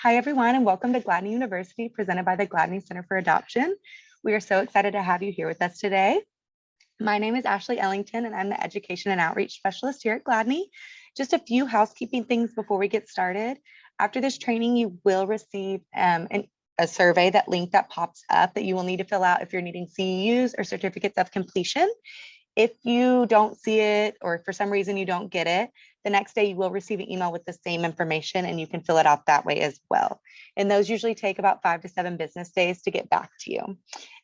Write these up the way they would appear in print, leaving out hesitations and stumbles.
Hi, everyone, and welcome to Gladney University, presented by the Gladney Center for Adoption. We are so excited to have you here with us today. My name is Ashley Ellington, and I'm the Education and Outreach Specialist here at Gladney. Just a few housekeeping things before we get started. After this training, you will receive a survey, that link that pops up that you will need to fill out if you're needing CEUs or certificates of completion. If you don't see it, or for some reason you don't get it, the next day you will receive an email with the same information and you can fill it out that way as well. And those usually take about 5 to 7 business days to get back to you.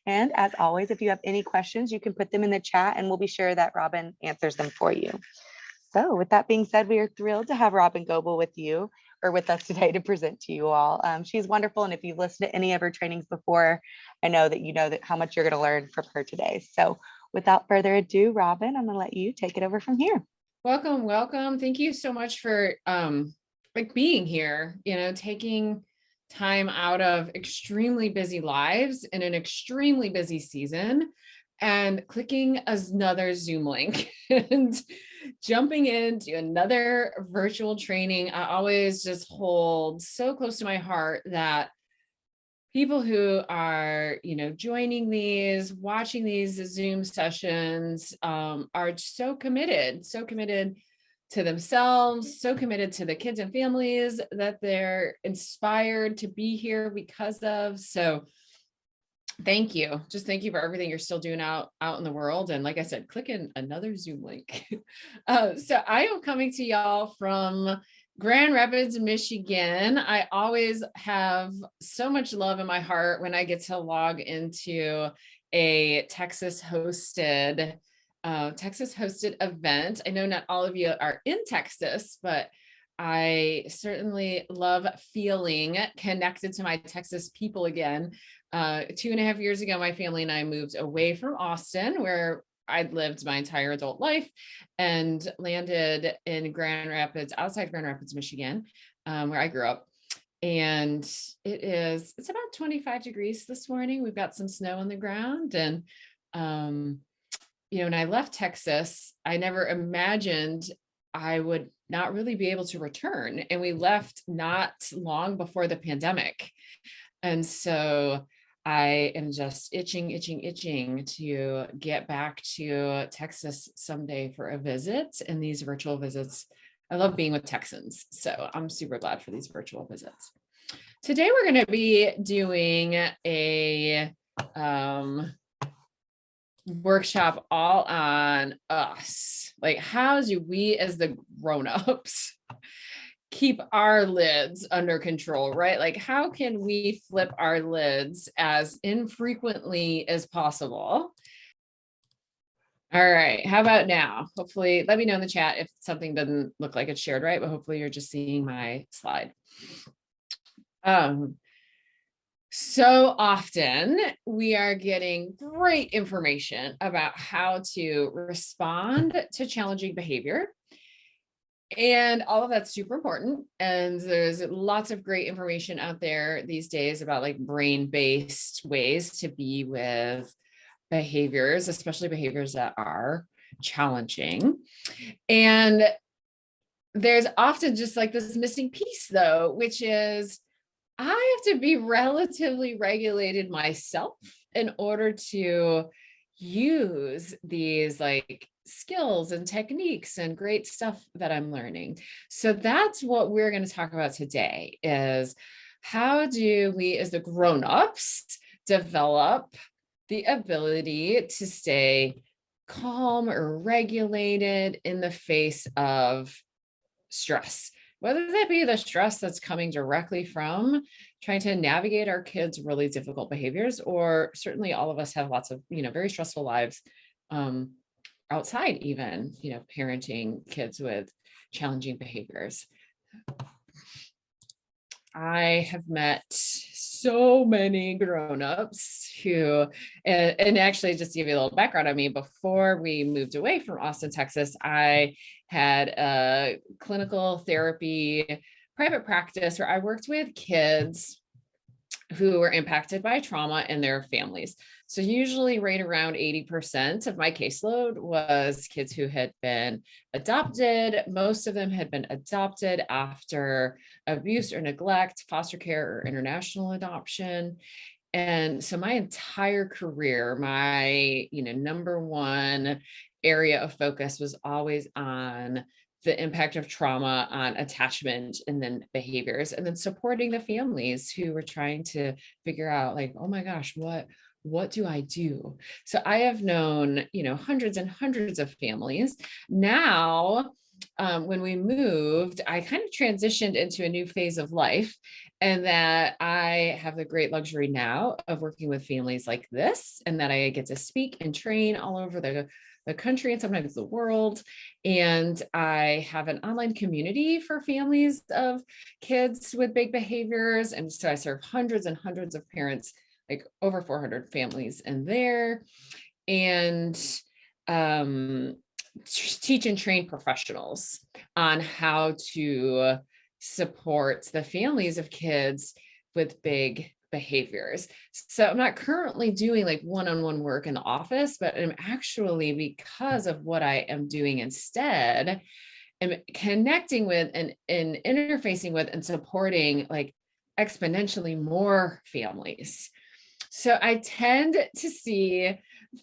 And as always, if you have any questions, you can put them in the chat and we'll be sure that Robin answers them for you. So with that being said, we are thrilled to have Robin Goebel with us today to present to you all. She's wonderful. And if you've listened to any of her trainings before, I know that how much you're going to learn from her today. So without further ado, Robin, I'm going to let you take it over from here. Welcome. Thank you so much for being here, taking time out of extremely busy lives in an extremely busy season and clicking another Zoom link and jumping into another virtual training. I always just hold so close to my heart that people who are, joining these, watching these Zoom sessions are so committed to themselves, so committed to the kids and families that they're inspired to be here because of. So thank you. Just thank you for everything you're still doing out in the world. And like I said, click in another Zoom link. So I am coming to y'all from Grand Rapids, Michigan. I always have so much love in my heart when I get to log into a Texas hosted event. I know not all of you are in Texas, but I certainly love feeling connected to my Texas people again. 2.5 years ago, my family and I moved away from Austin, where I'd lived my entire adult life, and landed in Grand Rapids, outside Grand Rapids, Michigan, where I grew up. And it's about 25 degrees this morning. We've got some snow on the ground. And, when I left Texas, I never imagined I would not really be able to return. And we left not long before the pandemic. And so I am just itching to get back to Texas someday for a visit. And these virtual visits, I love being with Texans. So I'm super glad for these virtual visits. Today, we're going to be doing a workshop all on us. Like, how do we as the grown-ups keep our lids under control, right? Like, how can we flip our lids as infrequently as possible? All right, how about now? Hopefully, let me know in the chat if something doesn't look like it's shared right, but hopefully you're just seeing my slide. So often we are getting great information about how to respond to challenging behavior. And all of that's super important. And there's lots of great information out there these days about like brain-based ways to be with behaviors, especially behaviors that are challenging. And there's often just like this missing piece though, which is I have to be relatively regulated myself in order to use these like skills and techniques and great stuff that I'm learning. So that's what we're going to talk about today is how do we as the grown-ups develop the ability to stay calm or regulated in the face of stress, whether that be the stress that's coming directly from trying to navigate our kids' really difficult behaviors, or certainly all of us have lots of, very stressful lives outside even, parenting kids with challenging behaviors. I have met so many grown-ups who, and actually just to give you a little background on me, before we moved away from Austin, Texas, I had a clinical therapy private practice where I worked with kids who were impacted by trauma and their families. So usually right around 80% of my caseload was kids who had been adopted. Most of them had been adopted after abuse or neglect, foster care, or international adoption. And so my entire career, my, number one area of focus was always on the impact of trauma on attachment and then behaviors, and then supporting the families who were trying to figure out, like, oh my gosh, what do I do? So I have known, hundreds and hundreds of families. Now, when we moved, I kind of transitioned into a new phase of life, and that I have the great luxury now of working with families like this, and that I get to speak and train all over the country and sometimes the world. And I have an online community for families of kids with big behaviors. And so I serve hundreds and hundreds of parents, like over 400 families in there. And teach and train professionals on how to support the families of kids with big behaviors. So I'm not currently doing like one-on-one work in the office, but I'm actually, because of what I am doing instead, am connecting with and interfacing with and supporting like exponentially more families. So I tend to see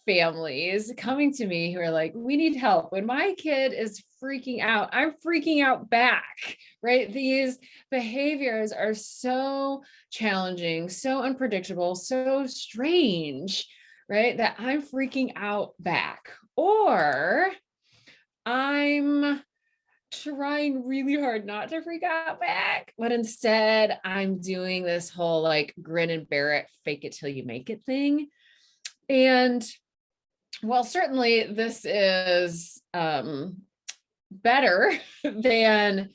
families coming to me who are like, we need help. When my kid is freaking out, I'm freaking out back, right? These behaviors are so challenging, so unpredictable, so strange, right? That I'm freaking out back. Or I'm trying really hard not to freak out back, but instead I'm doing this whole like grin and bear it, fake it till you make it thing. And well, certainly this is better than,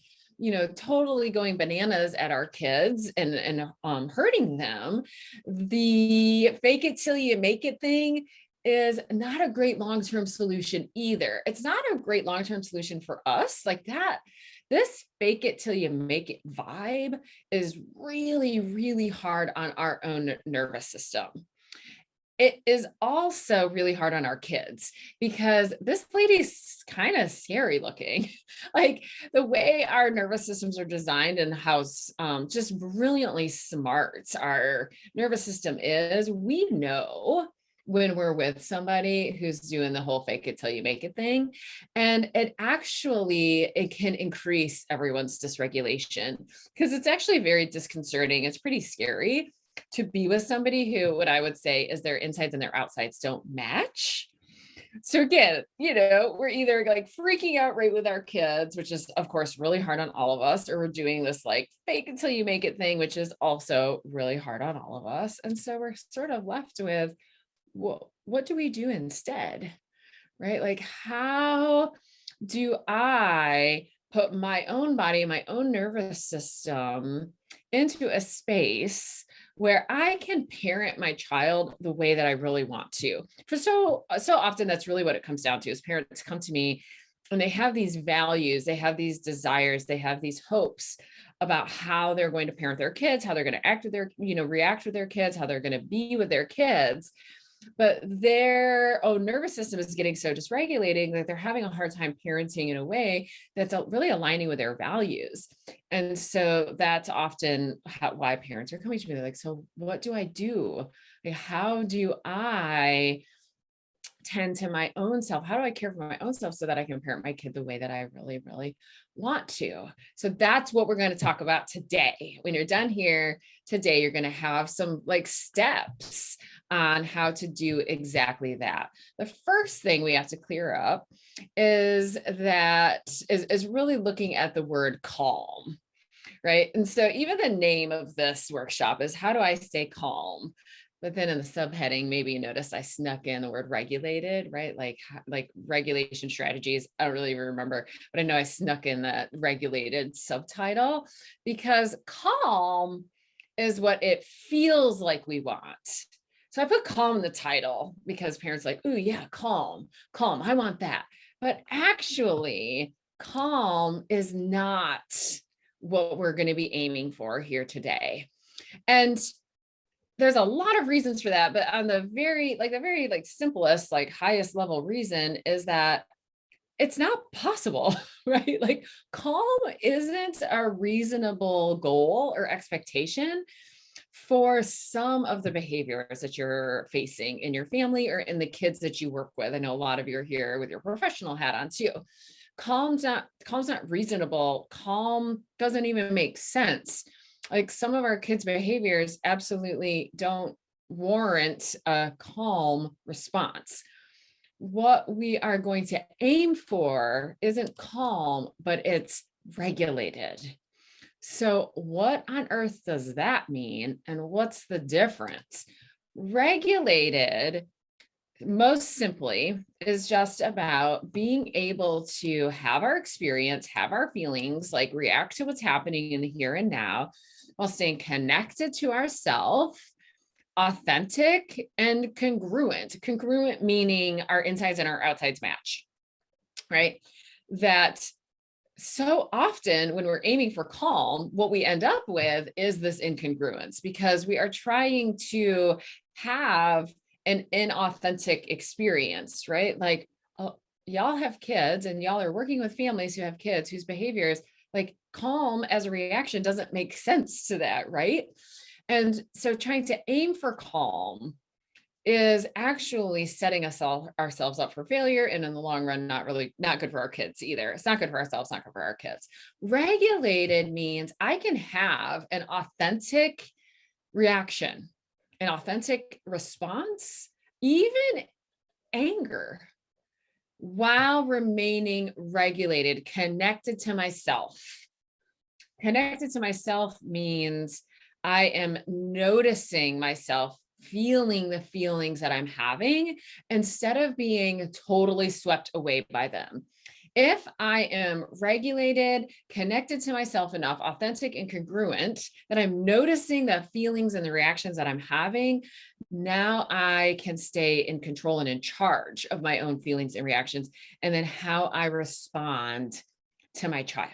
totally going bananas at our kids and hurting them. The fake it till you make it thing is not a great long-term solution either. It's not a great long-term solution for us. Like that, this fake it till you make it vibe is really, really hard on our own nervous system. It is also really hard on our kids because this lady's kind of scary looking. Like the way our nervous systems are designed and how just brilliantly smart our nervous system is, we know when we're with somebody who's doing the whole fake it till you make it thing. And it can increase everyone's dysregulation because it's actually very disconcerting. It's pretty scary to be with somebody who, what I would say is their insides and their outsides don't match. So again, we're either like freaking out right with our kids, which is of course really hard on all of us, or we're doing this like fake until you make it thing, which is also really hard on all of us. And so we're sort of left with, well, what do we do instead? Right? Like, how do I put my own body, my own nervous system into a space where I can parent my child the way that I really want to? For so often, that's really what it comes down to is parents come to me and they have these values, they have these desires, they have these hopes about how they're going to parent their kids, how they're going to act with their, react with their kids, how they're going to be with their kids. But their own nervous system is getting so dysregulating that they're having a hard time parenting in a way that's really aligning with their values. And so that's often why parents are coming to me. They're like, so what do I do? Like, how do I tend to my own self? How do I care for my own self so that I can parent my kid the way that I really, really want to? So that's what we're going to talk about today. When you're done here today, you're going to have some like steps on how to do exactly that. The first thing we have to clear up is really looking at the word calm, right? And so even the name of this workshop is how do I stay calm? But then in the subheading, maybe you notice I snuck in the word regulated, right? Like regulation strategies. I don't really remember, but I know I snuck in that regulated subtitle because calm is what it feels like we want. So I put calm in the title because parents are like, ooh, yeah, calm, I want that. But actually, calm is not what we're going to be aiming for here today. And there's a lot of reasons for that, but on the very simplest, like highest level reason is that it's not possible, right? Like calm isn't a reasonable goal or expectation for some of the behaviors that you're facing in your family or in the kids that you work with. I know a lot of you are here with your professional hat on too. Calm's not reasonable. Calm doesn't even make sense. Like some of our kids' behaviors absolutely don't warrant a calm response. What we are going to aim for isn't calm, but it's regulated. So what on earth does that mean? And what's the difference? Regulated, most simply, is just about being able to have our experience, have our feelings, like react to what's happening in the here and now, while staying connected to ourselves, authentic and congruent. Congruent meaning our insides and our outsides match, right? That so often when we're aiming for calm, what we end up with is this incongruence because we are trying to have an inauthentic experience, right? Like, oh, y'all have kids and y'all are working with families who have kids whose behaviors, like calm as a reaction, doesn't make sense to that, right? And so trying to aim for calm is actually setting ourselves up for failure, and in the long run not good for our kids either. It's not good for ourselves, not good for our kids. Regulated means I can have an authentic reaction, an authentic response, even anger, while remaining regulated, connected to myself. Connected to myself means I am noticing myself, feeling the feelings that I'm having instead of being totally swept away by them. If I am regulated, connected to myself enough, authentic and congruent, that I'm noticing the feelings and the reactions that I'm having, now I can stay in control and in charge of my own feelings and reactions, and then how I respond to my child.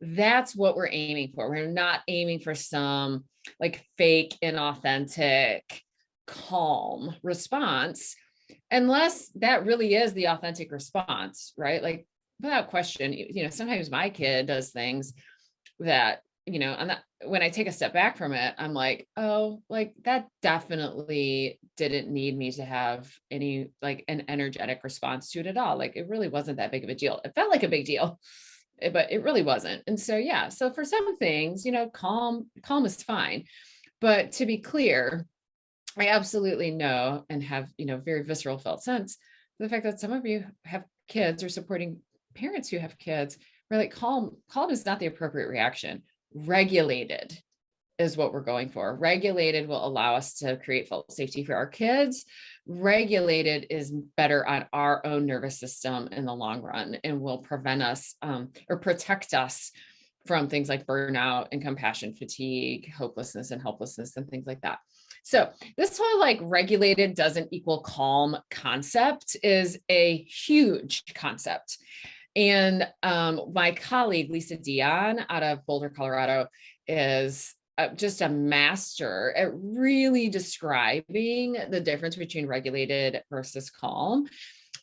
That's what we're aiming for. We're not aiming for some like fake, inauthentic, calm response, unless that really is the authentic response, right? Like without question, sometimes my kid does things that, when I take a step back from it, I'm like, oh, like that definitely didn't need me to have any, like an energetic response to it at all. Like it really wasn't that big of a deal. It felt like a big deal, but it really wasn't. And so, yeah, so for some things, calm is fine. But to be clear, I absolutely know and have, very visceral felt sense for the fact that some of you have kids or supporting parents who have kids where like calm is not the appropriate reaction. Regulated is what we're going for. Regulated will allow us to create felt safety for our kids. Regulated is better on our own nervous system in the long run and will prevent us or protect us from things like burnout and compassion fatigue, hopelessness and helplessness and things like that. So this whole like regulated doesn't equal calm concept is a huge concept. And my colleague, Lisa Dion out of Boulder, Colorado, is just a master at really describing the difference between regulated versus calm.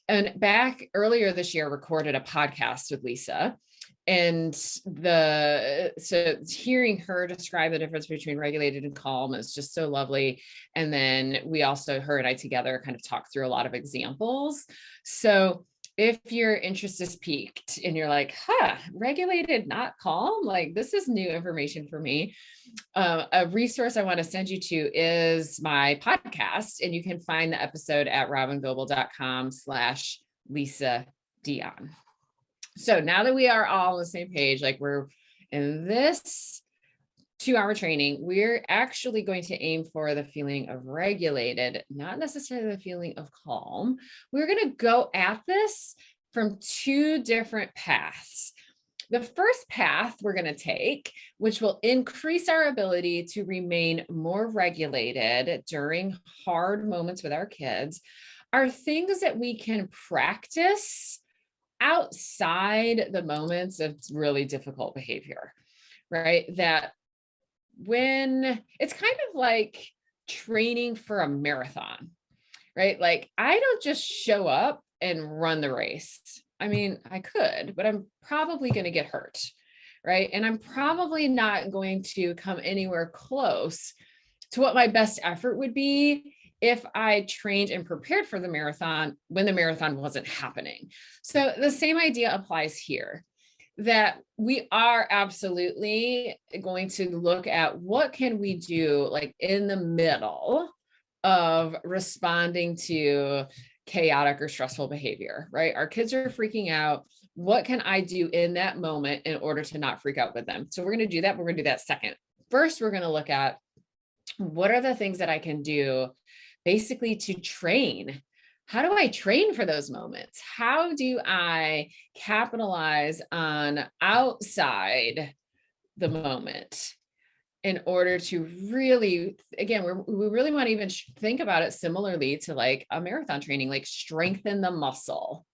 And back earlier this year, recorded a podcast with Lisa. And so hearing her describe the difference between regulated and calm is just so lovely. And then we also, her and I together, kind of talked through a lot of examples. So if your interest is piqued and you're like, regulated, not calm, like this is new information for me. A resource I want to send you to is my podcast. And you can find the episode at robingoebel.com/Lisa Dion. So now that we are all on the same page, like we're in this 2-hour training, we're actually going to aim for the feeling of regulated, not necessarily the feeling of calm. We're going to go at this from 2 different paths. The first path we're going to take, which will increase our ability to remain more regulated during hard moments with our kids, are things that we can practice outside the moments of really difficult behavior, right? That when it's kind of like training for a marathon, right? Like I don't just show up and run the race. I mean, I could, but I'm probably going to get hurt, right? And I'm probably not going to come anywhere close to what my best effort would be if I trained and prepared for the marathon when the marathon wasn't happening. So the same idea applies here, that we are absolutely going to look at what can we do like in the middle of responding to chaotic or stressful behavior, right? Our kids are freaking out. What can I do in that moment in order to not freak out with them? So we're going to do that. We're going to do that second. First, we're going to look at what are the things that I can do basically to train. How do I train for those moments? How do I capitalize on outside the moment in order to really, again, we really want to even think about it similarly to like a marathon training, like strengthen the muscle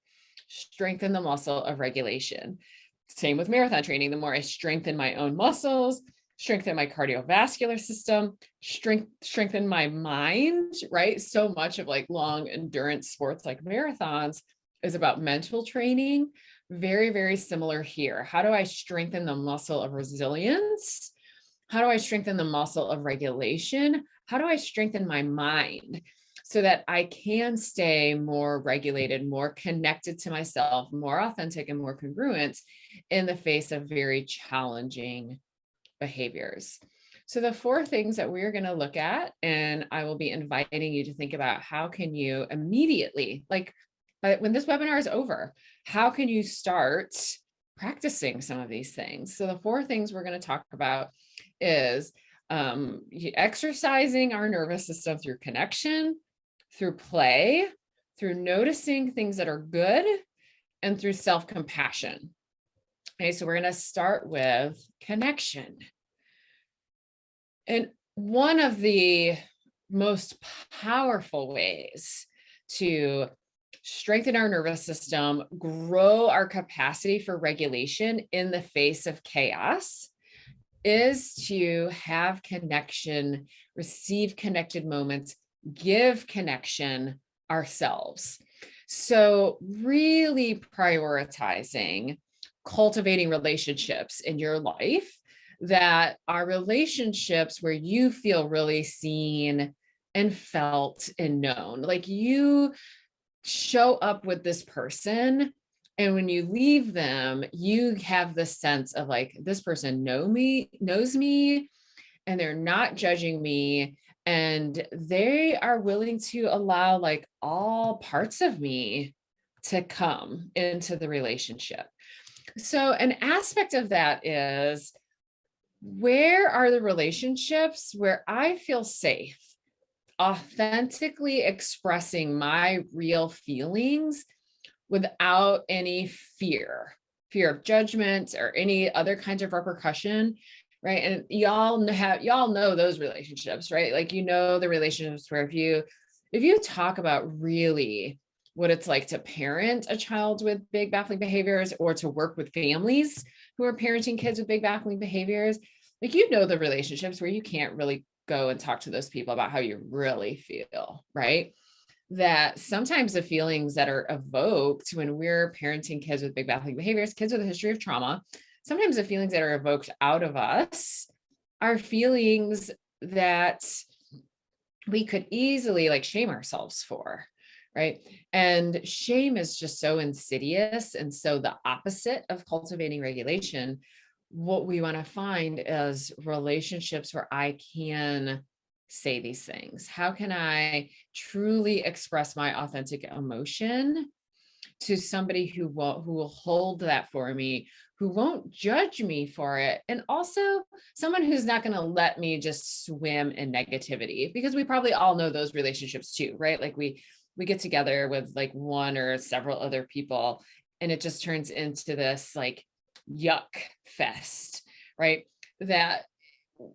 of regulation. Same with marathon training. The more I strengthen my own muscles, strengthen my cardiovascular system, strengthen my mind, right? So much of like long endurance sports like marathons is about mental training. Very, very similar here. How do I strengthen the muscle of resilience? How do I strengthen the muscle of regulation? How do I strengthen my mind so that I can stay more regulated, more connected to myself, more authentic and more congruent in the face of very challenging behaviors? So the 4 things that we're going to look at, and I will be inviting you to think about how can you immediately, like when this webinar is over, how can you start practicing some of these things? So the 4 things we're going to talk about is exercising our nervous system through connection, through play, through noticing things that are good, and through self-compassion. Okay, so we're going to start with connection. And one of the most powerful ways to strengthen our nervous system, grow our capacity for regulation in the face of chaos, is to have connection, receive connected moments, give connection ourselves. So really prioritizing cultivating relationships in your life that are relationships where you feel really seen and felt and known. Like you show up with this person, and when you leave them, you have the sense of like, this person knows me, and they're not judging me, and they are willing to allow like all parts of me to come into the relationship. So an aspect of that is, where are the relationships where I feel safe, authentically expressing my real feelings without any fear of judgment or any other kinds of repercussion, right? And y'all know those relationships, right? Like, you know, the relationships where if you talk about really what it's like to parent a child with big baffling behaviors, or to work with families who are parenting kids with big baffling behaviors, like, you know, the relationships where you can't really go and talk to those people about how you really feel, right? That sometimes the feelings that are evoked when we're parenting kids with big baffling behaviors, kids with a history of trauma, sometimes the feelings that are evoked out of us are feelings that we could easily like shame ourselves for, right? And shame is just so insidious. And so the opposite of cultivating regulation, what we want to find is relationships where I can say these things. How can I truly express my authentic emotion to somebody who will hold that for me, who won't judge me for it, and also someone who's not going to let me just swim in negativity? Because we probably all know those relationships too, right? Like we get together with like one or several other people, and it just turns into this like yuck fest, right? That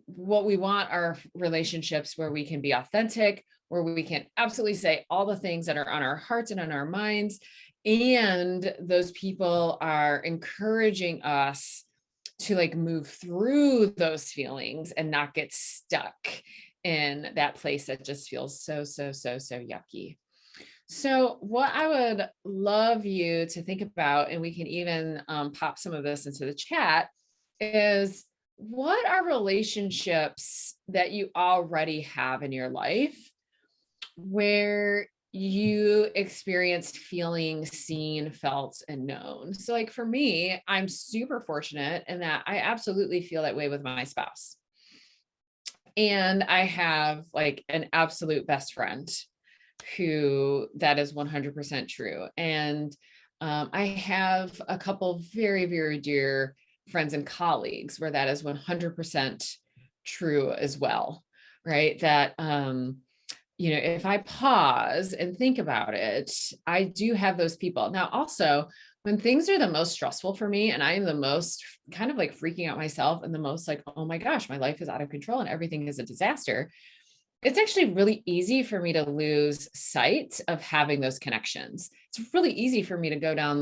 what we want are relationships where we can be authentic, where we can absolutely say all the things that are on our hearts and on our minds. And those people are encouraging us to like move through those feelings and not get stuck in that place that just feels so yucky. So what I would love you to think about, and we can even pop some of this into the chat, is what are relationships that you already have in your life where you experienced feeling seen, felt, and known? So like for me, I'm super fortunate in that I absolutely feel that way with my spouse. And I have like an absolute best friend who that is 100% true. And I have a couple very dear friends and colleagues where that is 100% true as well, right? That, if I pause and think about it, I do have those people. Now, also, when things are the most stressful for me and I am the most kind of like freaking out myself and the most like, oh my gosh, my life is out of control and everything is a disaster, it's actually really easy for me to lose sight of having those connections. It's really easy for me to go down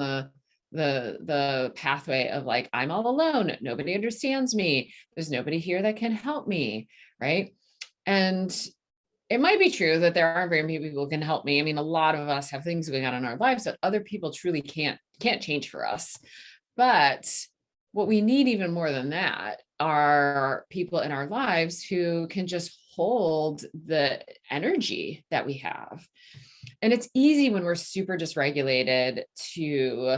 the pathway of like, I'm all alone. Nobody understands me. There's nobody here that can help me. Right. And it might be true that there aren't very many people who can help me. I mean, a lot of us have things going on in our lives that other people truly can't change for us. But what we need even more than that are people in our lives who can just hold the energy that we have. And it's easy when we're super dysregulated to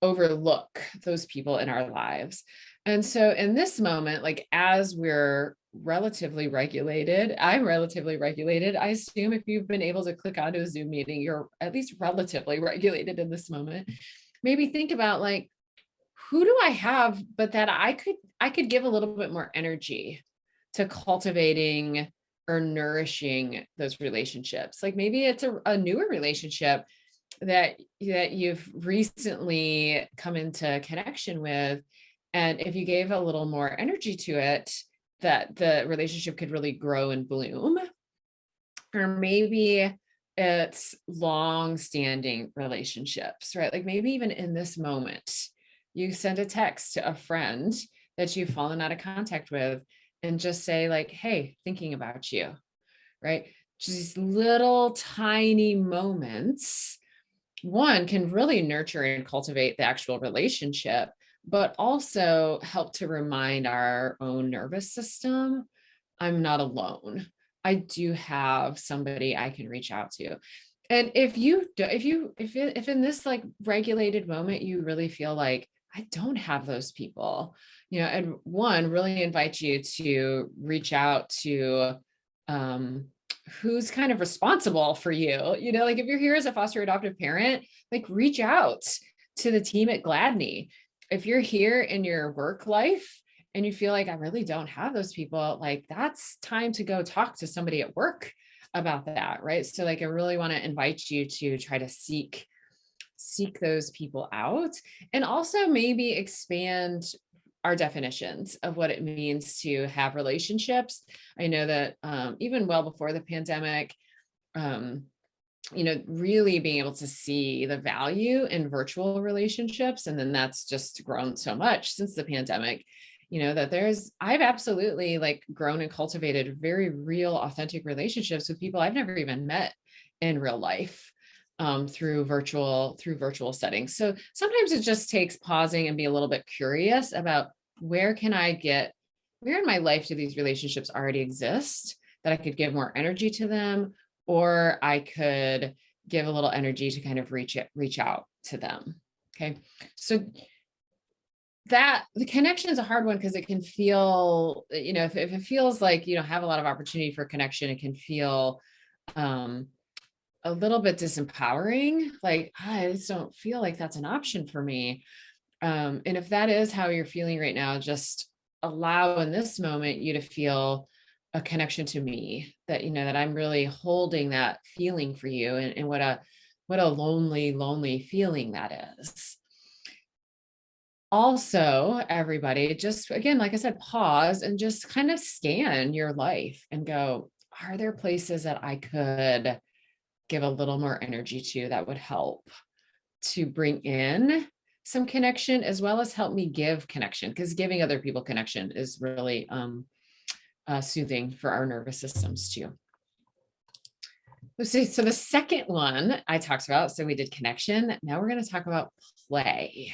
overlook those people in our lives. And so in this moment, like as we're relatively regulated, I'm relatively regulated. I assume if you've been able to click onto a Zoom meeting, you're at least relatively regulated in this moment. Maybe think about like, who do I have, but that I could give a little bit more energy to cultivating or nourishing those relationships. Like maybe it's a newer relationship that you've recently come into connection with. And if you gave a little more energy to it, that the relationship could really grow and bloom. Or maybe it's long-standing relationships, right? Like maybe even in this moment, you send a text to a friend that you've fallen out of contact with and just say like, hey, thinking about you, right? Just these little tiny moments, one can really nurture and cultivate the actual relationship, but also help to remind our own nervous system, I'm not alone. I do have somebody I can reach out to. And if in this like regulated moment, you really feel like I don't have those people, and one, really invite you to reach out to who's kind of responsible for you. Like if you're here as a foster adoptive parent, like reach out to the team at Gladney. If you're here in your work life and you feel like I really don't have those people, like that's time to go talk to somebody at work about that, right? So like I really want to invite you to try to seek those people out, and also maybe expand our definitions of what it means to have relationships. I know that even well before the pandemic, really being able to see the value in virtual relationships, and then that's just grown so much since the pandemic, that I've absolutely like grown and cultivated very real, authentic relationships with people I've never even met in real life. Through virtual settings. So sometimes it just takes pausing and be a little bit curious about where in my life do these relationships already exist that I could give more energy to them, or I could give a little energy to kind of reach out to them. Okay. So that the connection is a hard one because it can feel, if it feels like you don't have a lot of opportunity for connection, it can feel, a little bit disempowering. Like, I just don't feel like that's an option for me. And if that is how you're feeling right now, just allow in this moment you to feel a connection to me, that, that I'm really holding that feeling for you, and what a lonely feeling that is. Also, everybody, just again, like I said, pause and just kind of scan your life and go, are there places that I could give a little more energy to that would help to bring in some connection, as well as help me give connection, because giving other people connection is really soothing for our nervous systems too. Let's see. So the second one I talked about, so we did connection. Now we're going to talk about play.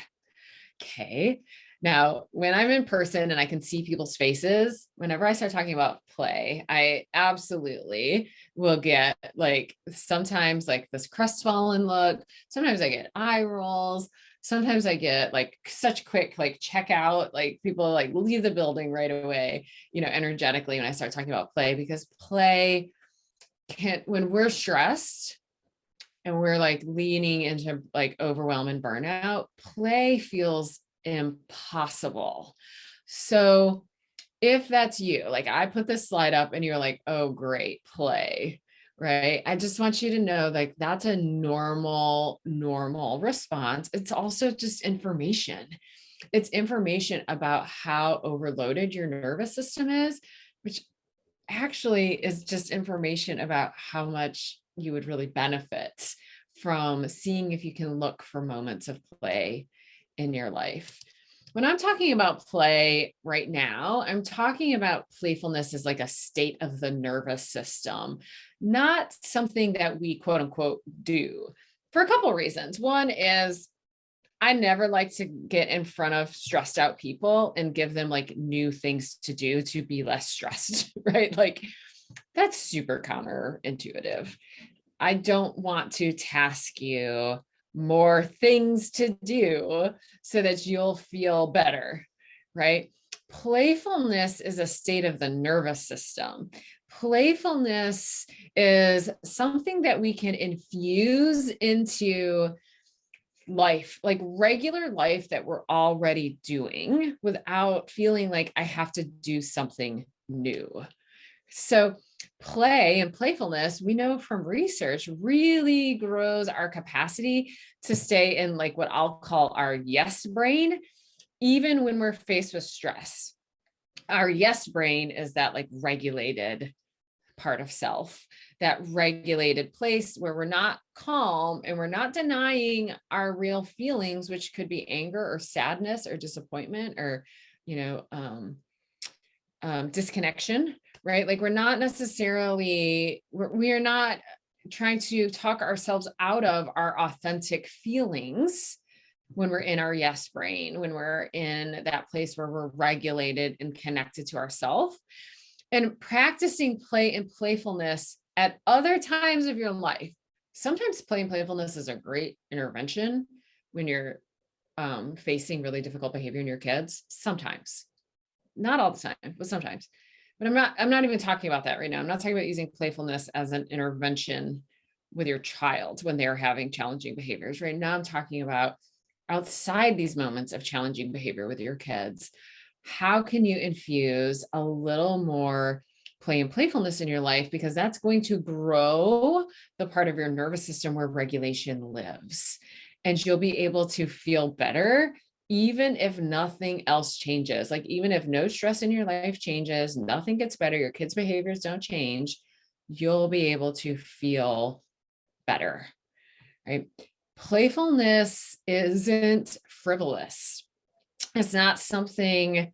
Okay. Now, when I'm in person and I can see people's faces, whenever I start talking about play, I absolutely will get like sometimes like this crestfallen look. Sometimes I get eye rolls. Sometimes I get like such quick like check out, like people like leave the building right away, energetically when I start talking about play, because play when we're stressed and we're like leaning into like overwhelm and burnout, play feels impossible. So if that's you, like I put this slide up and you're like, oh, great, play, right? I just want you to know like that's a normal response. It's also just information. It's information about how overloaded your nervous system is, which actually is just information about how much you would really benefit from seeing if you can look for moments of play in your life. When I'm talking about play right now, I'm talking about playfulness as like a state of the nervous system, not something that we quote unquote do, for a couple of reasons. One is I never like to get in front of stressed out people and give them like new things to do to be less stressed, right? Like that's super counterintuitive. I don't want to task you more things to do so that you'll feel better, right? Playfulness is a state of the nervous system. Playfulness is something that we can infuse into life, like regular life that we're already doing without feeling like I have to do something new. So play and playfulness, we know from research, really grows our capacity to stay in like what I'll call our yes brain, even when we're faced with stress. Our yes brain is that like regulated part of self, that regulated place where we're not calm and we're not denying our real feelings, which could be anger or sadness or disappointment or, disconnection, right? Like we're not necessarily, we are not trying to talk ourselves out of our authentic feelings when we're in our yes brain, when we're in that place where we're regulated and connected to ourselves. And practicing play and playfulness at other times of your life. Sometimes play and playfulness is a great intervention when you're facing really difficult behavior in your kids. Sometimes, not all the time, but sometimes. But I'm not even talking about that right now. I'm not talking about using playfulness as an intervention with your child when they're having challenging behaviors. Right now, I'm talking about outside these moments of challenging behavior with your kids. How can you infuse a little more play and playfulness in your life? Because that's going to grow the part of your nervous system where regulation lives. And you'll be able to feel better, even if nothing else changes. Like even if no stress in your life changes, nothing gets better, your kids' behaviors don't change, you'll be able to feel better, right? Playfulness isn't frivolous. It's not something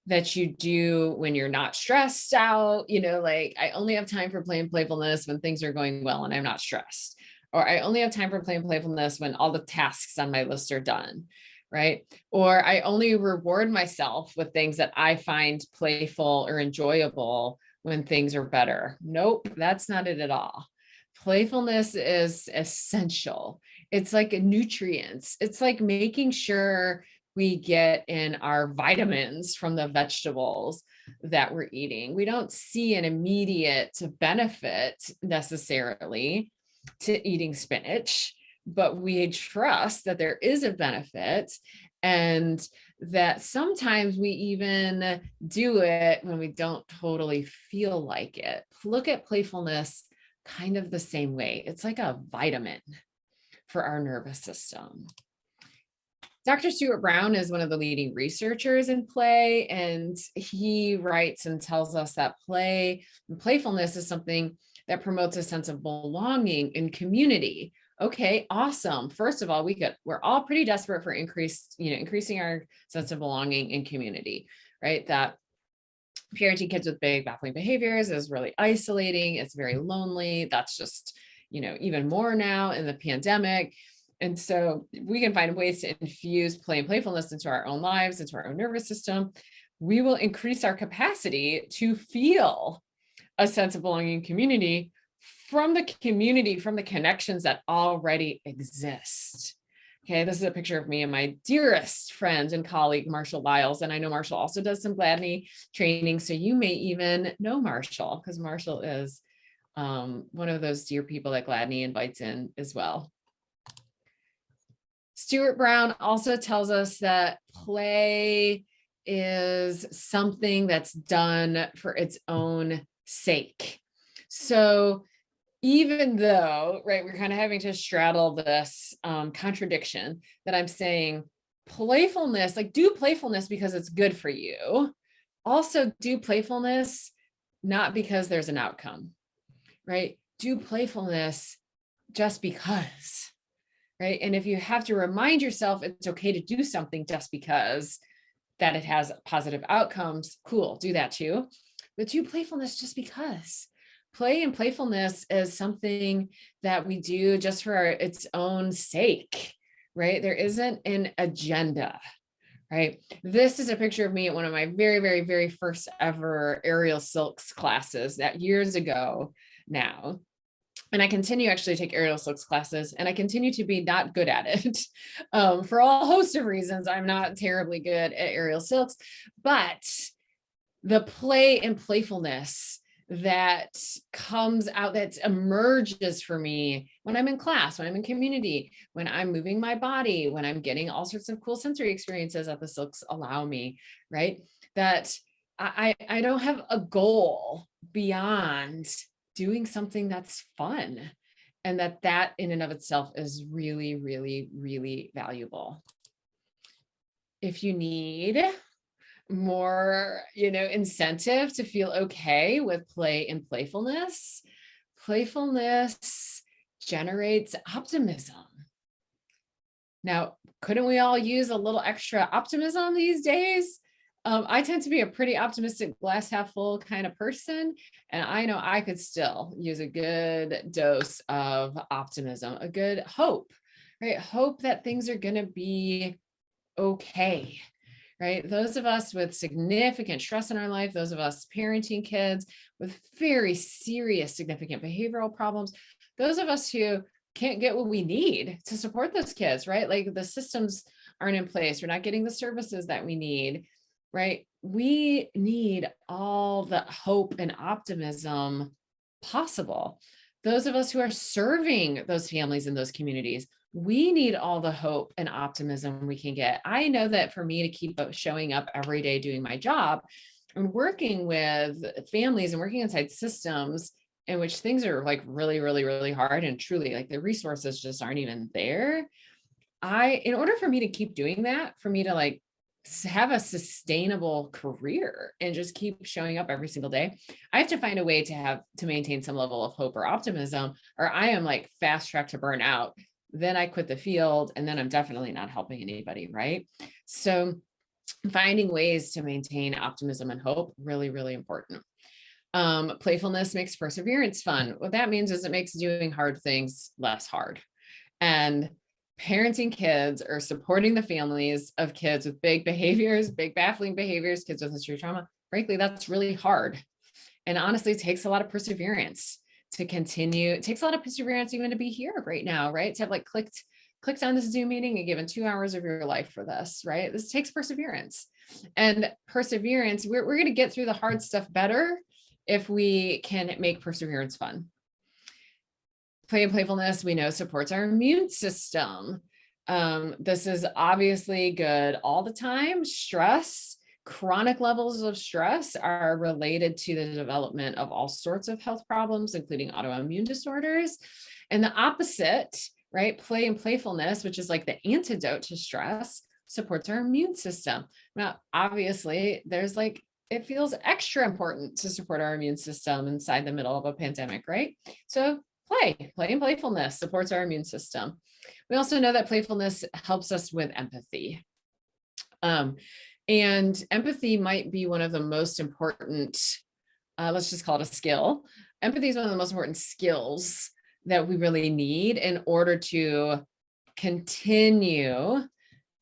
that you do when you're not stressed out, like I only have time for play and playfulness when things are going well and I'm not stressed. Or I only have time for play and playfulness when all the tasks on my list are done, right? Or I only reward myself with things that I find playful or enjoyable when things are better. Nope, that's not it at all. Playfulness is essential. It's like nutrients. It's like making sure we get in our vitamins from the vegetables that we're eating. We don't see an immediate benefit necessarily to eating spinach, but we trust that there is a benefit and that sometimes we even do it when we don't totally feel like it. Look at playfulness kind of the same way. It's like a vitamin for our nervous system. Dr. Stuart Brown is one of the leading researchers in play, and he writes and tells us that play and playfulness is something that promotes a sense of belonging in community. Okay, awesome. First of all, we're all pretty desperate for increasing our sense of belonging in community, right? That parenting kids with big baffling behaviors is really isolating. It's very lonely. That's just, even more now in the pandemic. And so we can find ways to infuse play and playfulness into our own lives, into our own nervous system. We will increase our capacity to feel a sense of belonging and community, from the connections that already exist. Okay, this is a picture of me and my dearest friend and colleague, Marshall Lyles. And I know Marshall also does some Gladney training. So you may even know Marshall, because Marshall is one of those dear people that Gladney invites in as well. Stuart Brown also tells us that play is something that's done for its own sake. So even though, right, we're kind of having to straddle this contradiction that I'm saying playfulness, like do playfulness because it's good for you. Also do playfulness not because there's an outcome, right? Do playfulness just because, right? And if you have to remind yourself it's okay to do something just because that it has positive outcomes, cool, do that too. But do playfulness just because. Play and playfulness is something that we do just for its own sake, right? There isn't an agenda, right? This is a picture of me at one of my very, very, very first ever aerial silks classes that years ago now. And I continue actually to take aerial silks classes, and I continue to be not good at it for a host of reasons. I'm not terribly good at aerial silks, but the play and playfulness that comes out, that emerges for me when I'm in class, when I'm in community, when I'm moving my body, when I'm getting all sorts of cool sensory experiences that the silks allow me, right? That I don't have a goal beyond doing something that's fun, and that in and of itself is really, really, really valuable. If you need more, incentive to feel okay with play and playfulness generates optimism. Now, couldn't we all use a little extra optimism these days? I tend to be a pretty optimistic, glass half full kind of person, and I know I could still use a good dose of optimism, a good hope, right? Hope that things are going to be okay. Right? Those of us with significant stress in our life, those of us parenting kids with very serious, significant behavioral problems, those of us who can't get what we need to support those kids, right? Like the systems aren't in place. We're not getting the services that we need, right? We need all the hope and optimism possible. Those of us who are serving those families in those communities, we need all the hope and optimism we can get. I know that for me to keep showing up every day doing my job and working with families and working inside systems in which things are like really, really, really hard, and truly like the resources just aren't even there. In order for me to keep doing that, for me to like have a sustainable career and just keep showing up every single day, I have to find a way to maintain some level of hope or optimism, or I am like fast track to burn out. Then I quit the field, and then I'm definitely not helping anybody, right? So finding ways to maintain optimism and hope, really, really important. Playfulness makes perseverance fun. What that means is it makes doing hard things less hard. And parenting kids or supporting the families of kids with big behaviors, big baffling behaviors, kids with history of trauma, frankly, that's really hard. And honestly, it takes a lot of perseverance to continue. It takes a lot of perseverance even to be here right now, right? To have like clicked on this Zoom meeting and given 2 hours of your life for this, right? This takes perseverance. And perseverance, we're going to get through the hard stuff better if we can make perseverance fun. Play and playfulness, we know, supports our immune system. This is obviously good all the time. Stress, chronic levels of stress are related to the development of all sorts of health problems, including autoimmune disorders. And the opposite, right? Play and playfulness, which is like the antidote to stress, supports our immune system. Now, obviously, it feels extra important to support our immune system inside the middle of a pandemic, right? So play and playfulness supports our immune system. We also know that playfulness helps us with empathy. And empathy might be one of the most important, let's just call it a skill. Empathy is one of the most important skills that we really need in order to continue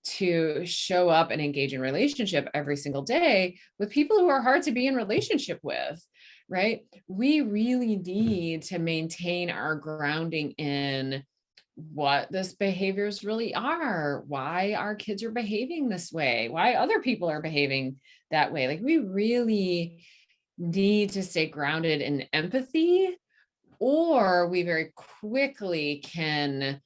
to show up and engage in relationship every single day with people who are hard to be in relationship with, right? We really need to maintain our grounding in what this behaviors really are, why our kids are behaving this way, why other people are behaving that way. Like, we really need to stay grounded in empathy, or we very quickly can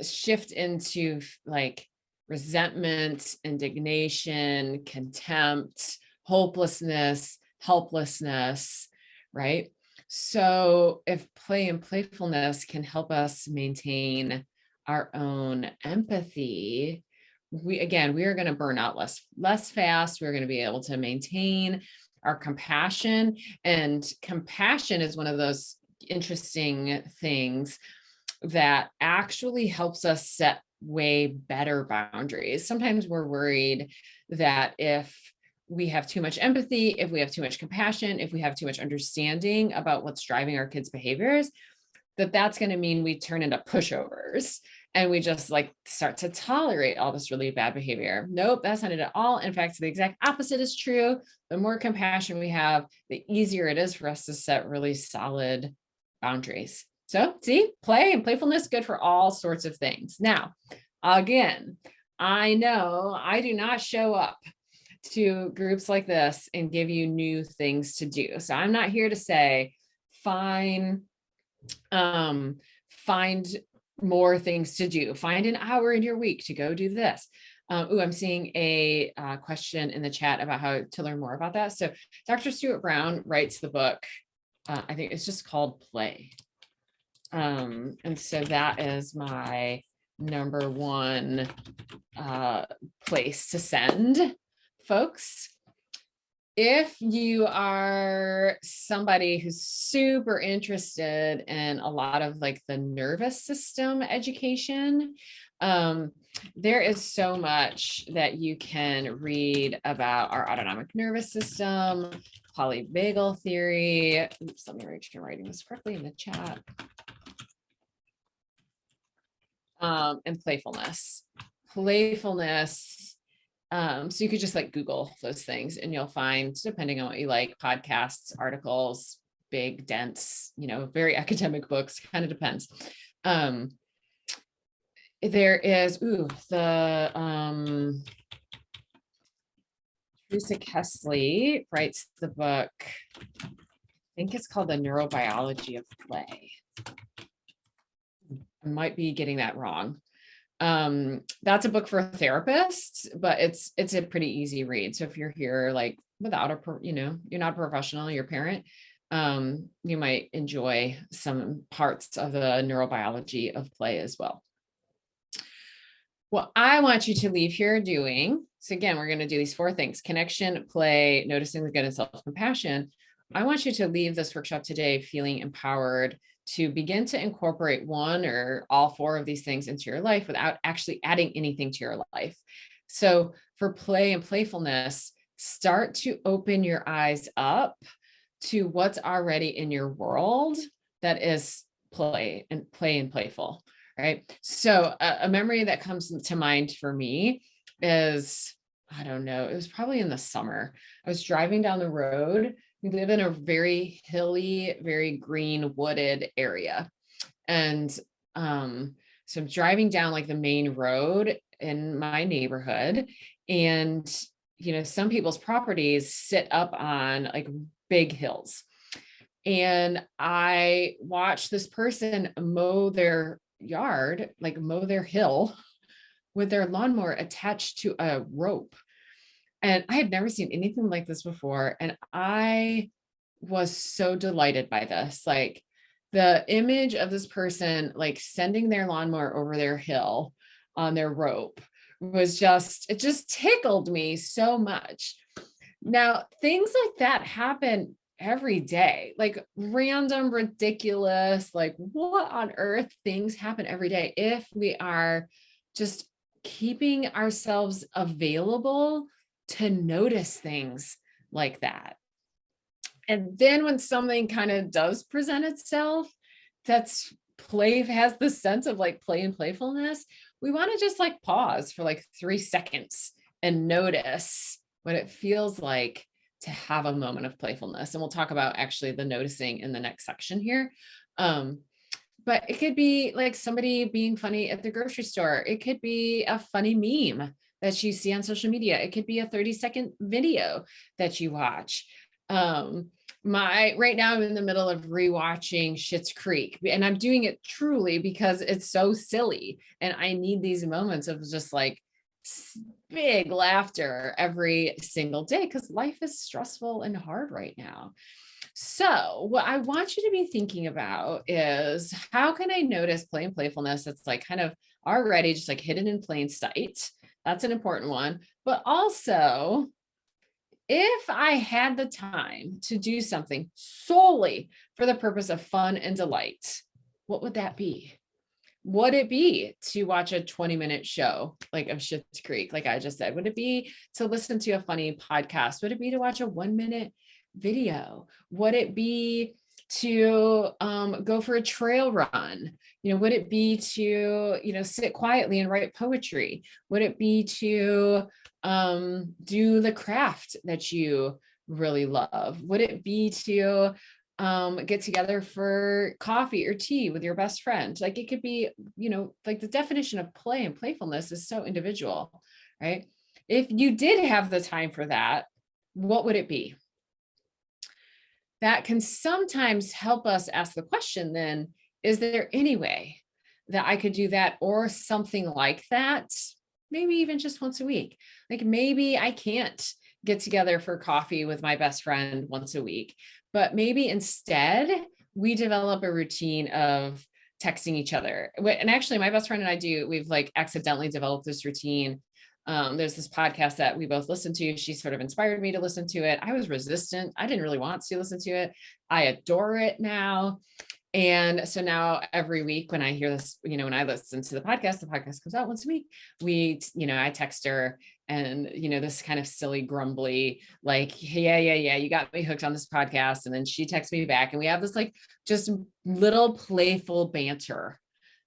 shift into like resentment, indignation, contempt, hopelessness, helplessness, right? So if play and playfulness can help us maintain our own empathy, we are going to burn out less fast. We're going to be able to maintain our compassion. And compassion is one of those interesting things that actually helps us set way better boundaries. Sometimes we're worried that if we have too much empathy, if we have too much compassion, if we have too much understanding about what's driving our kids' behaviors, that's going to mean we turn into pushovers and we just like start to tolerate all this really bad behavior. Nope, that's not it at all. In fact, the exact opposite is true. The more compassion we have, the easier it is for us to set really solid boundaries. So see, play and playfulness, good for all sorts of things. Now, again, I know I do not show up to groups like this and give you new things to do. So I'm not here to say, find more things to do. Find an hour in your week to go do this. I'm seeing a question in the chat about how to learn more about that. So Dr. Stuart Brown writes the book. I think it's just called Play. And so that is my number one place to send folks. If you are somebody who's super interested in a lot of like the nervous system education, there is so much that you can read about our autonomic nervous system, polyvagal theory. Oops, let me make sure I'm writing this correctly in the chat. And playfulness. So you could just like Google those things and you'll find, depending on what you like, podcasts, articles, big, dense, very academic books, kind of depends. There is, Teresa Kesley writes the book, I think it's called The Neurobiology of Play. I might be getting that wrong. That's a book for therapists, but it's a pretty easy read. So if you're here like without you're not a professional, you're a parent, you might enjoy some parts of the neurobiology of play as well. What I want you to leave here doing, so again, we're going to do these 4 things: connection, play, noticing the good, and self-compassion. I want you to leave this workshop today feeling empowered to begin to incorporate one or all 4 of these things into your life without actually adding anything to your life. So for play and playfulness, start to open your eyes up to what's already in your world that is play and playful, right? So a memory that comes to mind for me is, I don't know, it was probably in the summer. I was driving down the road. We live in a very hilly, very green, wooded area. And so I'm driving down like the main road in my neighborhood. And, some people's properties sit up on like big hills. And I watched this person mow their yard, like mow their hill with their lawnmower attached to a rope. And I had never seen anything like this before. And I was so delighted by this. Like the image of this person, like sending their lawnmower over their hill on their rope it just tickled me so much. Now, things like that happen every day, like random, ridiculous, like what on earth things happen every day if we are just keeping ourselves available to notice things like that. And then when something kind of does present itself, that's has the sense of like play and playfulness, we want to just like pause for like 3 seconds and notice what it feels like to have a moment of playfulness. And we'll talk about actually the noticing in the next section here. But it could be like somebody being funny at the grocery store. It could be a funny meme that you see on social media. It could be a 30-second video that you watch. Right now I'm in the middle of rewatching Schitt's Creek, and I'm doing it truly because it's so silly. And I need these moments of just like big laughter every single day because life is stressful and hard right now. So what I want you to be thinking about is, how can I notice play and playfulness that's like kind of already just like hidden in plain sight? That's an important one. But also, if I had the time to do something solely for the purpose of fun and delight, what would that be? Would it be to watch a 20-minute show like of Schitt's Creek, like I just said? Would it be to listen to a funny podcast? Would it be to watch a 1-minute video? Would it be to go for a trail run? Would it be to, sit quietly and write poetry? Would it be to do the craft that you really love? Would it be to get together for coffee or tea with your best friend? Like it could be, like the definition of play and playfulness is so individual, right? If you did have the time for that, what would it be? That can sometimes help us ask the question then, is there any way that I could do that or something like that? Maybe even just once a week. Like maybe I can't get together for coffee with my best friend once a week, but maybe instead we develop a routine of texting each other. And actually my best friend and I we've like accidentally developed this routine. There's this podcast that we both listen to. She sort of inspired me to listen to it. I was resistant. I didn't really want to listen to it. I adore it now. And so now every week when I hear this, when I listen to the podcast comes out once a week. I text her and, this kind of silly, grumbly, like, yeah, you got me hooked on this podcast. And then she texts me back and we have this like just little playful banter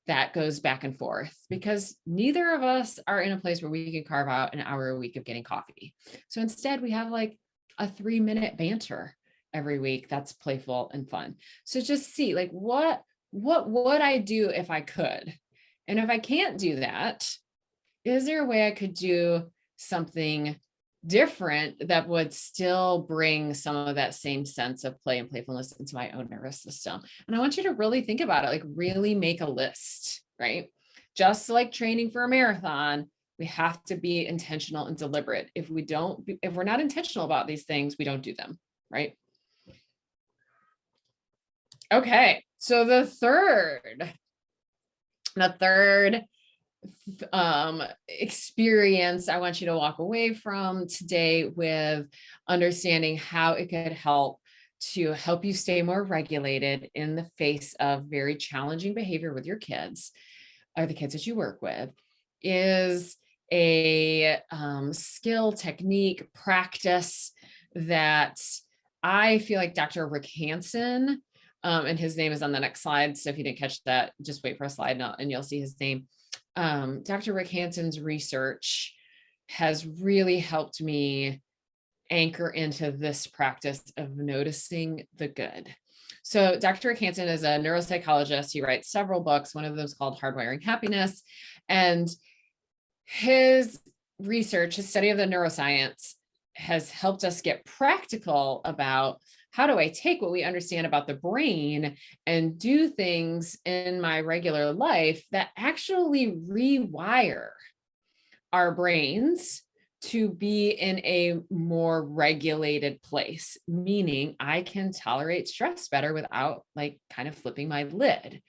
that goes back and forth because neither of us are in a place where we can carve out an hour a week of getting coffee. So instead we have like a 3-minute banter every week that's playful and fun. So just see like, what would I do if I could? And if I can't do that, is there a way I could do something different that would still bring some of that same sense of play and playfulness into my own nervous system? And I want you to really think about it, like really make a list, right? Just like training for a marathon, we have to be intentional and deliberate. If we're not intentional about these things, we don't do them, right? Okay, so the third experience I want you to walk away from today with understanding how it could help you stay more regulated in the face of very challenging behavior with your kids or the kids that you work with is a skill, technique, practice that I feel like Dr. Rick Hansen, and his name is on the next slide. So if you didn't catch that, just wait for a slide and you'll see his name. Dr. Rick Hansen's research has really helped me anchor into this practice of noticing the good. So Dr. Rick Hansen is a neuropsychologist. He writes several books. One of them is called Hardwiring Happiness. And his research, his study of the neuroscience has helped us get practical about how do I take what we understand about the brain and do things in my regular life that actually rewire our brains to be in a more regulated place, meaning I can tolerate stress better without like kind of flipping my lid,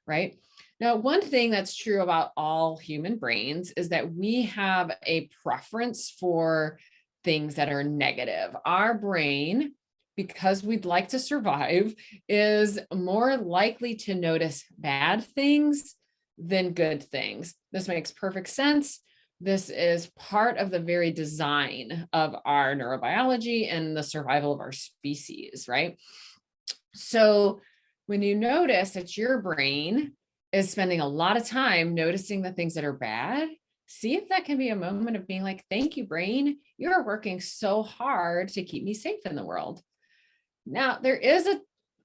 right? Now, one thing that's true about all human brains is that we have a preference for things that are negative. Our brain, because we'd like to survive, is more likely to notice bad things than good things. This makes perfect sense. This is part of the very design of our neurobiology and the survival of our species, right? So when you notice that your brain is spending a lot of time noticing the things that are bad, see if that can be a moment of being like, thank you, brain. You're working so hard to keep me safe in the world. Now, there is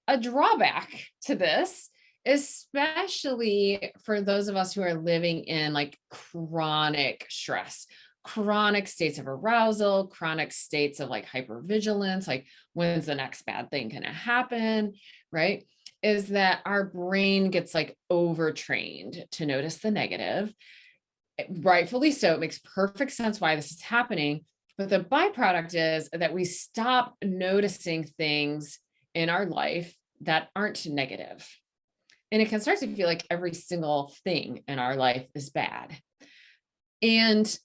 a drawback to this, especially for those of us who are living in like chronic stress, chronic states of arousal, chronic states of like hypervigilance, like when's the next bad thing going to happen, right? Is that our brain gets like overtrained to notice the negative. Rightfully so. It makes perfect sense why this is happening. But the byproduct is that we stop noticing things in our life that aren't negative. And it can start to feel like every single thing in our life is bad. And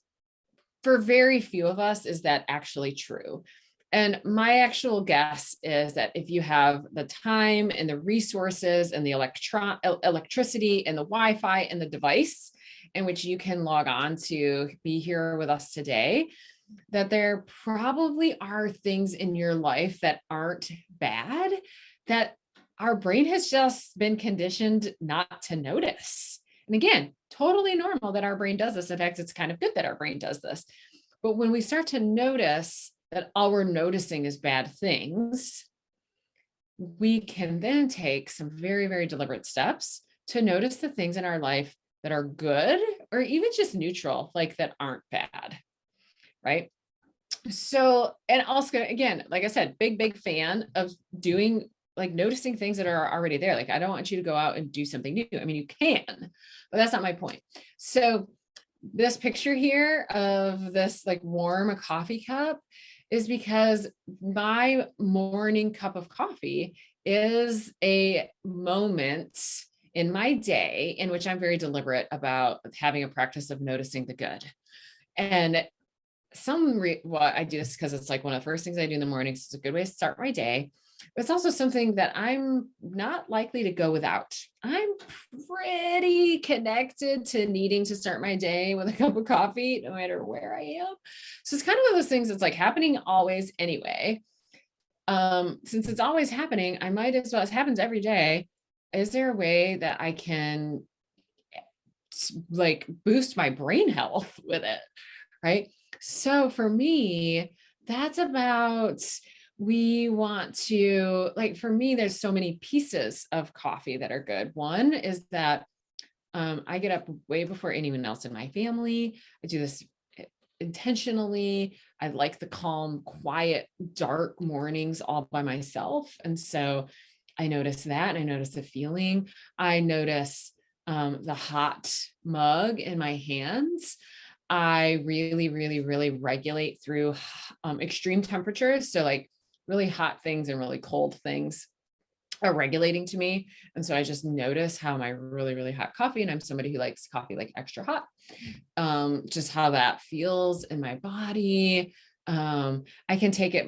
for very few of us is that actually true. And my actual guess is that if you have the time and the resources and the electricity and the Wi-Fi and the device in which you can log on to be here with us today, that there probably are things in your life that aren't bad, that our brain has just been conditioned not to notice. And again, totally normal that our brain does this. In fact, it's kind of good that our brain does this. But when we start to notice that all we're noticing is bad things, we can then take some very, very deliberate steps to notice the things in our life that are good or even just neutral, like that aren't bad. Right. So, and also, again, like I said, big fan of doing like noticing things that are already there. Like, I don't want you to go out and do something new. I mean, you can, but that's not my point. So this picture here of this like warm coffee cup is because my morning cup of coffee is a moment in my day in which I'm very deliberate about having a practice of noticing the good. And what I do this because it's like one of the first things I do in the mornings. It's a good way to start my day. But it's also something that I'm not likely to go without. I'm pretty connected to needing to start my day with a cup of coffee, no matter where I am. So it's kind of one of those things that's like happening always anyway. Since it's always happening, I might as well, it happens every day. Is there a way that I can like boost my brain health with it? Right. So for me, that's about, we want to, like, for me, there's so many pieces of coffee that are good. One is that I get up way before anyone else in my family. I do this intentionally. I like the calm, quiet, dark mornings all by myself. And so I notice that, and I notice the feeling. I notice the hot mug in my hands. I really regulate through extreme temperatures. So like really hot things and really cold things are regulating to me. And so I just notice how my really hot coffee, and I'm somebody who likes coffee like extra hot, just how that feels in my body. I can take it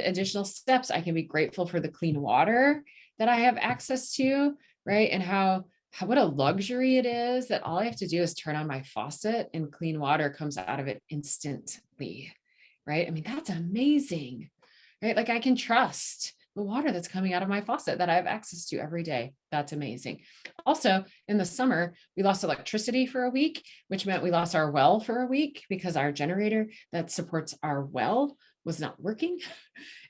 additional steps. I can be grateful for the clean water that I have access to, right? And what a luxury it is that all I have to do is turn on my faucet and clean water comes out of it instantly, right? I mean, that's amazing, right? Like I can trust the water that's coming out of my faucet that I have access to every day. That's amazing. Also, in the summer, we lost electricity for a week, which meant we lost our well for a week because our generator that supports our well was not working.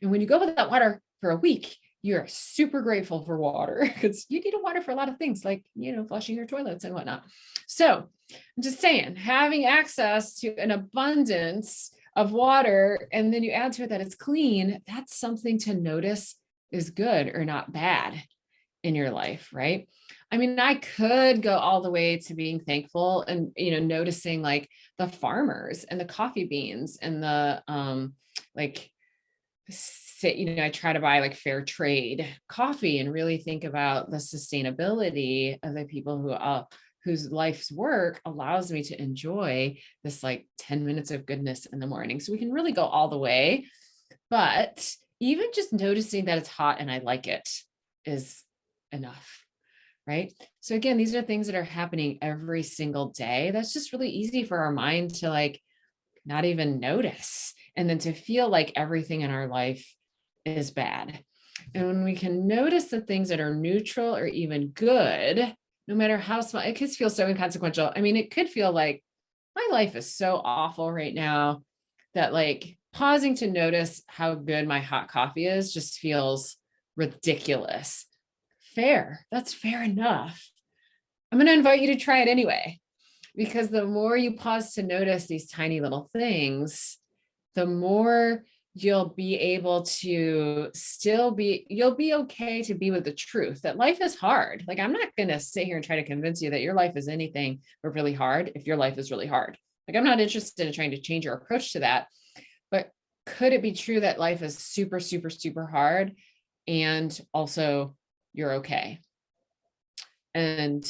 And when you go without water for a week, you're super grateful for water because you need water for a lot of things like, flushing your toilets and whatnot. So I'm just saying, having access to an abundance of water, and then you add to it that it's clean, that's something to notice is good or not bad in your life, right? I mean, I could go all the way to being thankful and, noticing like the farmers and the coffee beans and the, I try to buy like fair trade coffee and really think about the sustainability of the people whose life's work allows me to enjoy this like 10 minutes of goodness in the morning. So we can really go all the way, but even just noticing that it's hot and I like it is enough, right? So again, these are things that are happening every single day. That's just really easy for our mind to like not even notice. And then to feel like everything in our life is bad. And when we can notice the things that are neutral or even good, no matter how small, it could feel so inconsequential. I mean, it could feel like my life is so awful right now that like pausing to notice how good my hot coffee is just feels ridiculous. Fair. That's fair enough. I'm going to invite you to try it anyway, because the more you pause to notice these tiny little things, the more you'll be able to you'll be okay to be with the truth that life is hard. Like, I'm not going to sit here and try to convince you that your life is anything but really hard if your life is really hard. Like, I'm not interested in trying to change your approach to that. But could it be true that life is super, super, super hard and also you're okay? And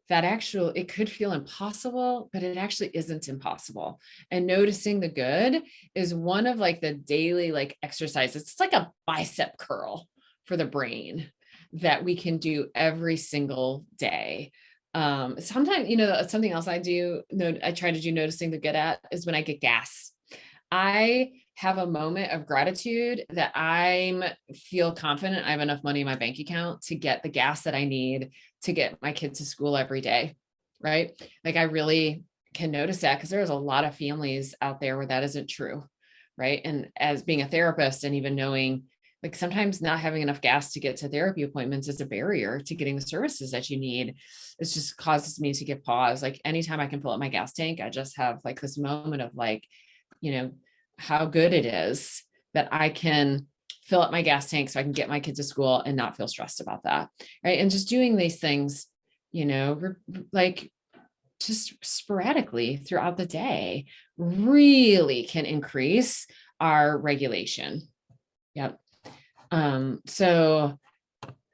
that actually, it could feel impossible, but it actually isn't impossible. And noticing the good is one of like the daily like exercises. It's like a bicep curl for the brain that we can do every single day. Sometimes, something else I do, I try to do noticing the good at is when I get gas. I have a moment of gratitude that I feel confident I have enough money in my bank account to get the gas that I need to get my kids to school every day. Right. Like, I really can notice that because there's a lot of families out there where that isn't true. Right. And as being a therapist and even knowing, like, sometimes not having enough gas to get to therapy appointments is a barrier to getting the services that you need. It just causes me to get pause. Like, anytime I can fill up my gas tank, I just have like this moment of like, how good it is that I can fill up my gas tank so I can get my kids to school and not feel stressed about that. Right. And just doing these things, like just sporadically throughout the day really can increase our regulation. Yep. So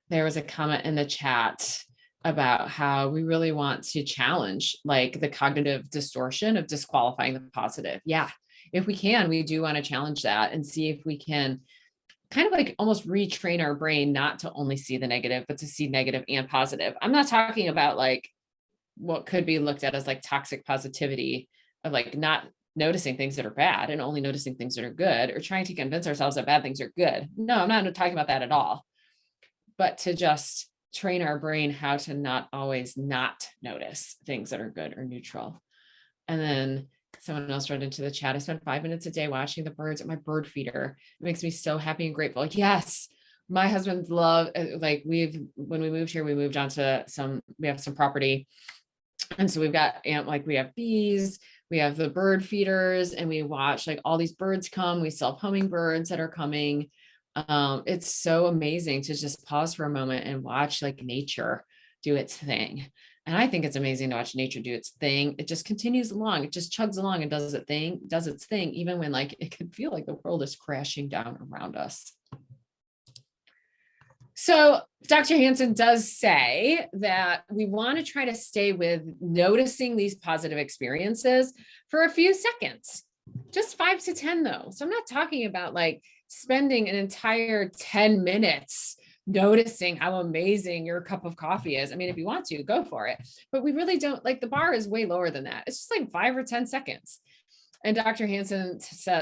there was a comment in the chat about how we really want to challenge like the cognitive distortion of disqualifying the positive. Yeah. If we can, we do want to challenge that and see if we can kind of like almost retrain our brain not to only see the negative, but to see negative and positive. I'm not talking about like what could be looked at as like toxic positivity of like not noticing things that are bad and only noticing things that are good, or trying to convince ourselves that bad things are good. No, I'm not talking about that at all. But to just train our brain how to not always not notice things that are good or neutral. And then someone else wrote into the chat, I spend 5 minutes a day watching the birds at my bird feeder. It makes me so happy and grateful. Yes, my husband's love, like when we moved here, we moved on to we have some property. And so we've got, we have bees, we have the bird feeders, and we watch like all these birds come. We sell hummingbirds that are coming. It's so amazing to just pause for a moment and watch like nature do its thing. And I think it's amazing to watch nature do its thing. It just continues along. It just chugs along and does its thing, even when like it could feel like the world is crashing down around us. So Dr. Hansen does say that we want to try to stay with noticing these positive experiences for a few seconds, just 5 to 10 though. So I'm not talking about like spending an entire 10 minutes noticing how amazing your cup of coffee is. I mean, if you want to, go for it. But we really don't, like, the bar is way lower than that. It's just like 5 or 10 seconds. And Dr. Hansen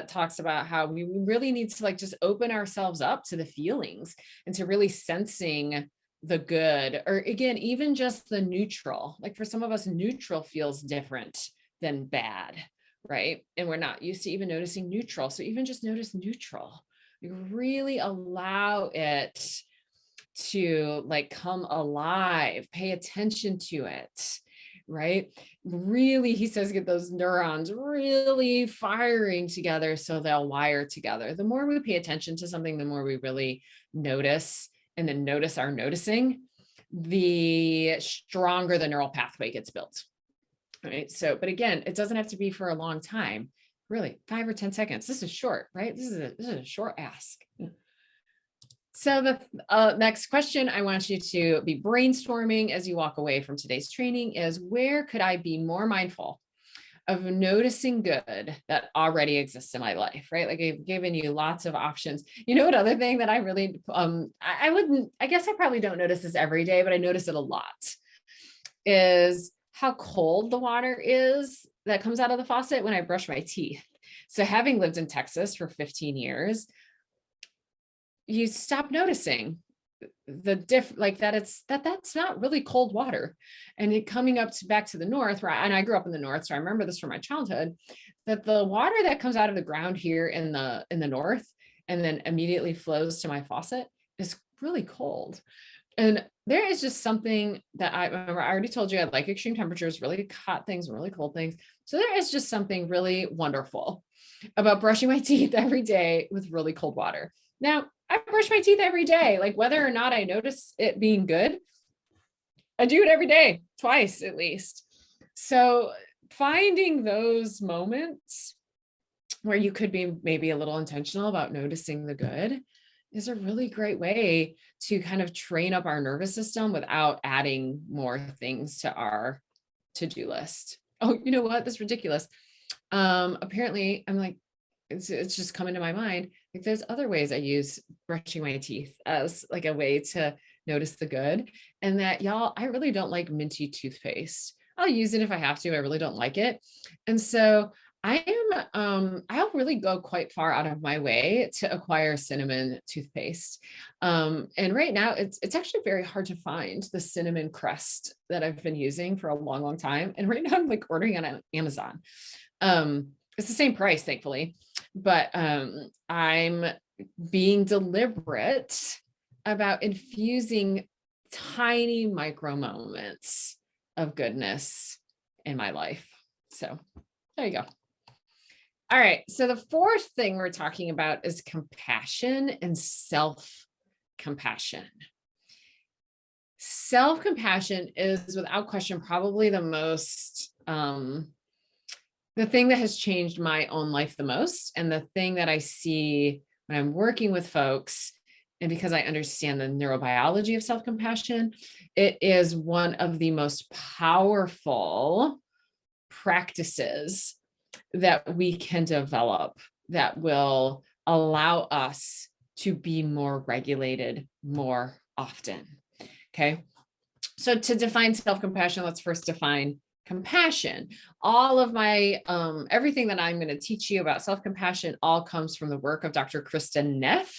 talks about how we really need to like just open ourselves up to the feelings and to really sensing the good, or again, even just the neutral. Like for some of us, neutral feels different than bad, right? And we're not used to even noticing neutral. So even just notice neutral. You really allow it to like come alive, pay attention to it, right? Really, he says, get those neurons really firing together so they'll wire together. The more we pay attention to something, the more we really notice and then notice our noticing, the stronger the neural pathway gets built. Right. So, but again, it doesn't have to be for a long time, really 5 or 10 seconds. This is short, right? This is a short ask. So the next question I want you to be brainstorming as you walk away from today's training is, where could I be more mindful of noticing good that already exists in my life, right? Like I've given you lots of options. You know, another thing that I really, I guess I probably don't notice this every day, but I notice it a lot, is how cold the water is that comes out of the faucet when I brush my teeth. So having lived in Texas for 15 years, you stop noticing like that's not really cold water. And it coming up to back to the north, right? And I grew up in the north, so I remember this from my childhood, that the water that comes out of the ground here in the north and then immediately flows to my faucet is really cold. And there is just something that I remember, I already told you I like extreme temperatures, really hot things, really cold things. So there is just something really wonderful about brushing my teeth every day with really cold water. Now, I brush my teeth every day, like whether or not I notice it being good, I do it every day, twice at least. So finding those moments where you could be maybe a little intentional about noticing the good is a really great way to kind of train up our nervous system without adding more things to our to-do list. Oh, you know what? That's ridiculous. Apparently I'm like, it's just come into my mind. Like there's other ways I use brushing my teeth as like a way to notice the good. And that, y'all, I really don't like minty toothpaste. I'll use it if I have to. I really don't like it. And so I'll really go quite far out of my way to acquire cinnamon toothpaste. And right now it's actually very hard to find the cinnamon crest that I've been using for a long, long time. And right now I'm like ordering on Amazon. It's the same price, thankfully, but I'm being deliberate about infusing tiny micro moments of goodness in my life. So there you go. All right. So the fourth thing we're talking about is compassion and self-compassion. Self-compassion is without question probably the most the thing that has changed my own life the most, and the thing that I see when I'm working with folks, and because I understand the neurobiology of self-compassion, it is one of the most powerful practices that we can develop that will allow us to be more regulated more often. Okay. So to define self-compassion, let's first define compassion. All of my, everything that I'm going to teach you about self-compassion all comes from the work of Dr. Kristen Neff.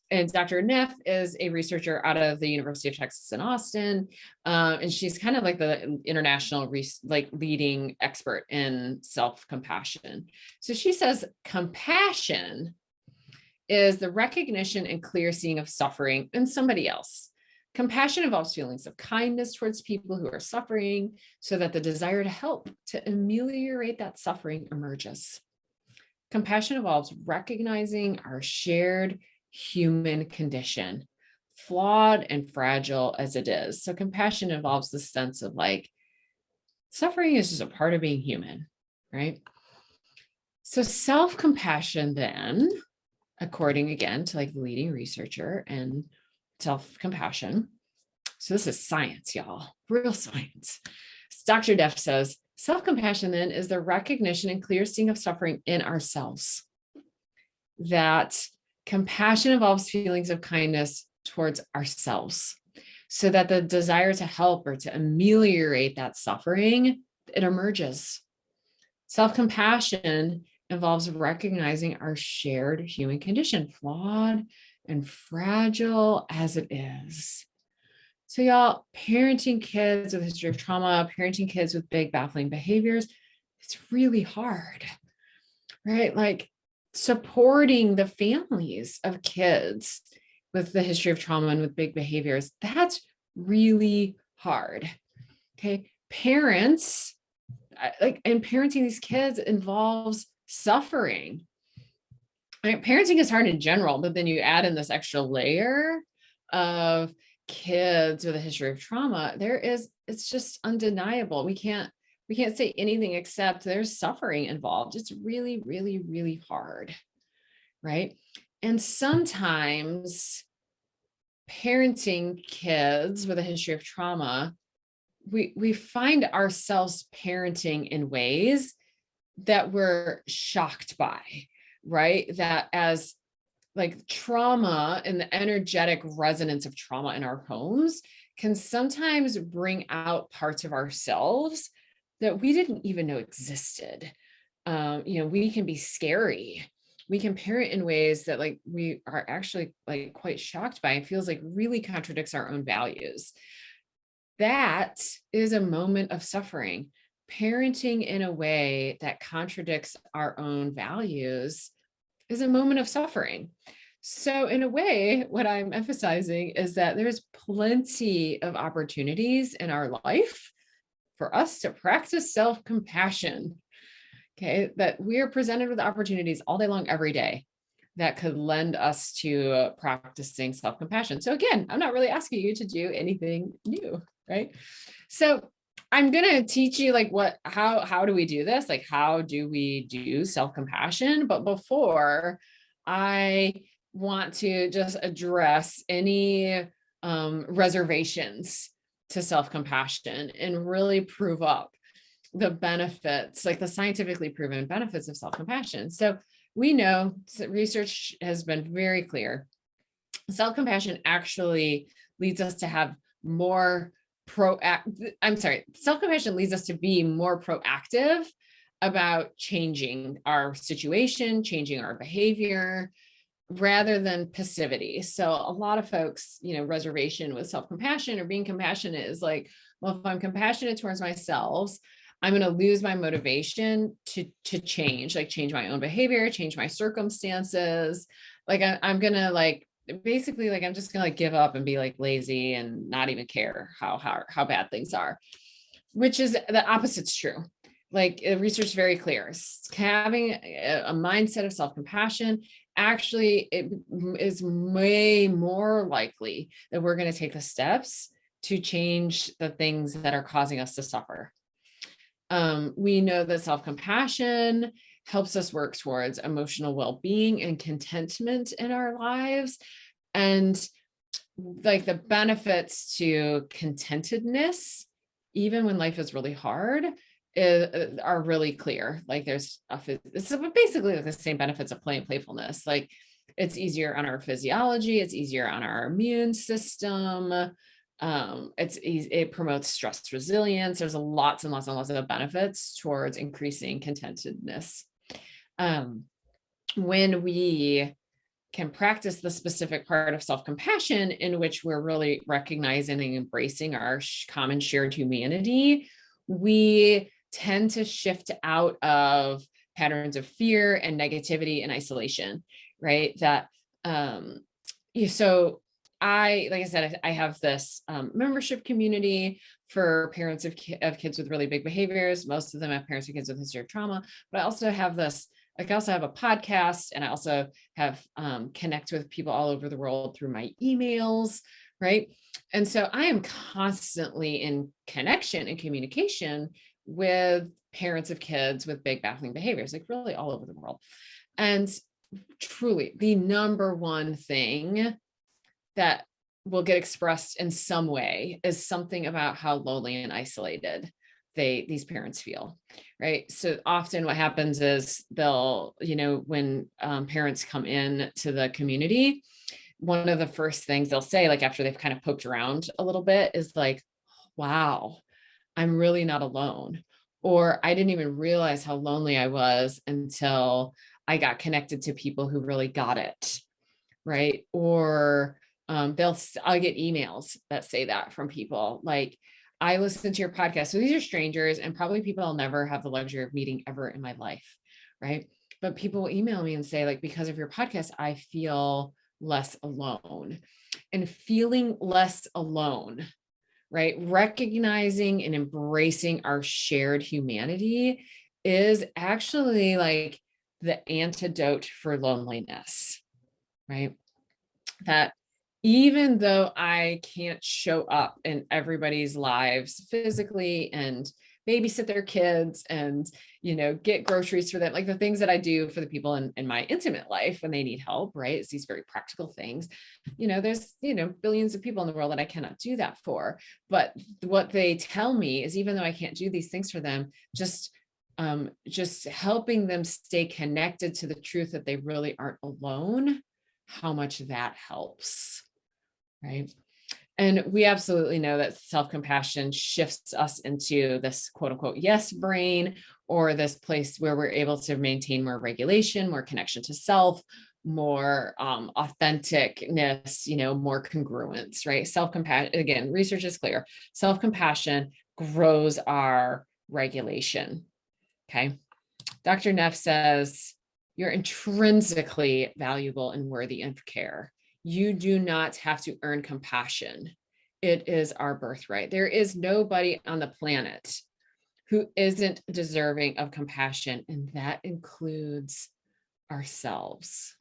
And Dr. Neff is a researcher out of the University of Texas in Austin. And she's kind of like the international, like leading expert in self-compassion. So she says, compassion is the recognition and clear seeing of suffering in somebody else. Compassion involves feelings of kindness towards people who are suffering so that the desire to help, to ameliorate that suffering emerges. Compassion involves recognizing our shared human condition, flawed and fragile as it is. So compassion involves the sense of like, suffering is just a part of being human, right? So self-compassion then, according again to like the leading researcher and self-compassion. So this is science, y'all, real science. Dr. Neff says, self-compassion then is the recognition and clear seeing of suffering in ourselves. That compassion involves feelings of kindness towards ourselves so that the desire to help or to ameliorate that suffering, it emerges. Self-compassion involves recognizing our shared human condition, flawed and fragile as it is. So y'all, parenting kids with a history of trauma, parenting kids with big baffling behaviors, it's really hard, right? Like supporting the families of kids with the history of trauma and with big behaviors, that's really hard. Okay. Parents, and parenting these kids involves suffering. Right? Parenting is hard in general, but then you add in this extra layer of kids with a history of trauma. It's just undeniable. We can't say anything except there's suffering involved. It's really, really, really hard. Right. And sometimes parenting kids with a history of trauma we find ourselves parenting in ways that we're shocked by, right? That as like trauma and the energetic resonance of trauma in our homes can sometimes bring out parts of ourselves that we didn't even know existed. We can be scary. We can parent in ways that like we are actually like quite shocked by and feels like really contradicts our own values. That is a moment of suffering. Parenting in a way that contradicts our own values is a moment of suffering. So, in a way, what I'm emphasizing is that there's plenty of opportunities in our life for us to practice self compassion. Okay, that we are presented with opportunities all day long, every day that could lend us to practicing self compassion. So, again, I'm not really asking you to do anything new, right? So, I'm going to teach you like how do we do this? Like, how do we do self compassion? But before I want to just address any reservations to self compassion and really prove up the benefits, like the scientifically proven benefits of self compassion. So, we know research has been very clear. Self compassion actually leads us to have more self-compassion leads us to be more proactive about changing our situation, changing our behavior, rather than passivity. So a lot of folks, reservation with self-compassion or being compassionate is like, well, if I'm compassionate towards myself, I'm going to lose my motivation to change, like change my own behavior, change my circumstances. Like I'm going to like, basically like I'm just gonna like give up and be like lazy and not even care how bad things are, which is the opposite's true. Like research is very clear. Having a mindset of self-compassion actually it is way more likely that we're going to take the steps to change the things that are causing us to suffer. We know that self-compassion helps us work towards emotional well-being and contentment in our lives. And like the benefits to contentedness, even when life is really hard, are really clear. Like it's basically like the same benefits of play and playfulness. Like it's easier on our physiology, it's easier on our immune system. It promotes stress resilience. There's lots and lots and lots of benefits towards increasing contentedness. When we can practice the specific part of self-compassion in which we're really recognizing and embracing our common shared humanity, we tend to shift out of patterns of fear and negativity and isolation, right? So like I said, I have this membership community for parents of kids with really big behaviors. Most of them have parents of kids with history of trauma, but I also have I also have a podcast, and I also have connect with people all over the world through my emails, right? And so I am constantly in connection and communication with parents of kids with big baffling behaviors, like really all over the world. And truly, the number one thing that will get expressed in some way is something about how lonely and isolated these parents feel, right? So often what happens is they'll, when parents come in to the community, one of the first things they'll say, like after they've kind of poked around a little bit, is like, wow, I'm really not alone. Or I didn't even realize how lonely I was until I got connected to people who really got it, right? Or I'll get emails that say that from people like, I listen to your podcast. So these are strangers and probably people I'll never have the luxury of meeting ever in my life, right? But people will email me and say like, because of your podcast, I feel less alone. And feeling less alone, right? Recognizing and embracing our shared humanity is actually like the antidote for loneliness, right? That even though I can't show up in everybody's lives physically and babysit their kids and, get groceries for them, like the things that I do for the people in my intimate life when they need help, right? It's these very practical things. There's, billions of people in the world that I cannot do that for. But what they tell me is, even though I can't do these things for them, just helping them stay connected to the truth that they really aren't alone, how much that helps, right? And we absolutely know that self-compassion shifts us into this quote unquote yes brain, or this place where we're able to maintain more regulation, more connection to self, more authenticness, more congruence, right? Self-compassion, again, research is clear. Self-compassion grows our regulation. Okay. Dr. Neff says, you're intrinsically valuable and worthy of care. You do not have to earn compassion. It is our birthright. There is nobody on the planet who isn't deserving of compassion, and that includes ourselves.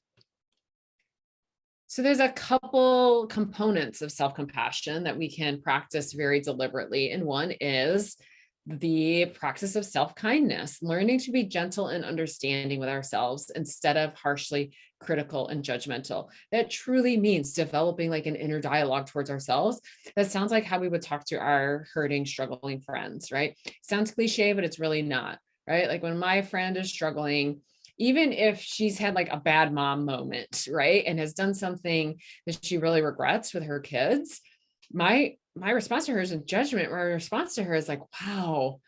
So there's a couple components of self-compassion that we can practice very deliberately. And one is the practice of self-kindness, learning to be gentle and understanding with ourselves instead of harshly critical and judgmental. That truly means developing like an inner dialogue towards ourselves. That sounds like how we would talk to our hurting, struggling friends, right? Sounds cliche, but it's really not, right? Like when my friend is struggling, even if she's had like a bad mom moment, right, and has done something that she really regrets with her kids, my response to her isn't judgment. My response to her is like, wow,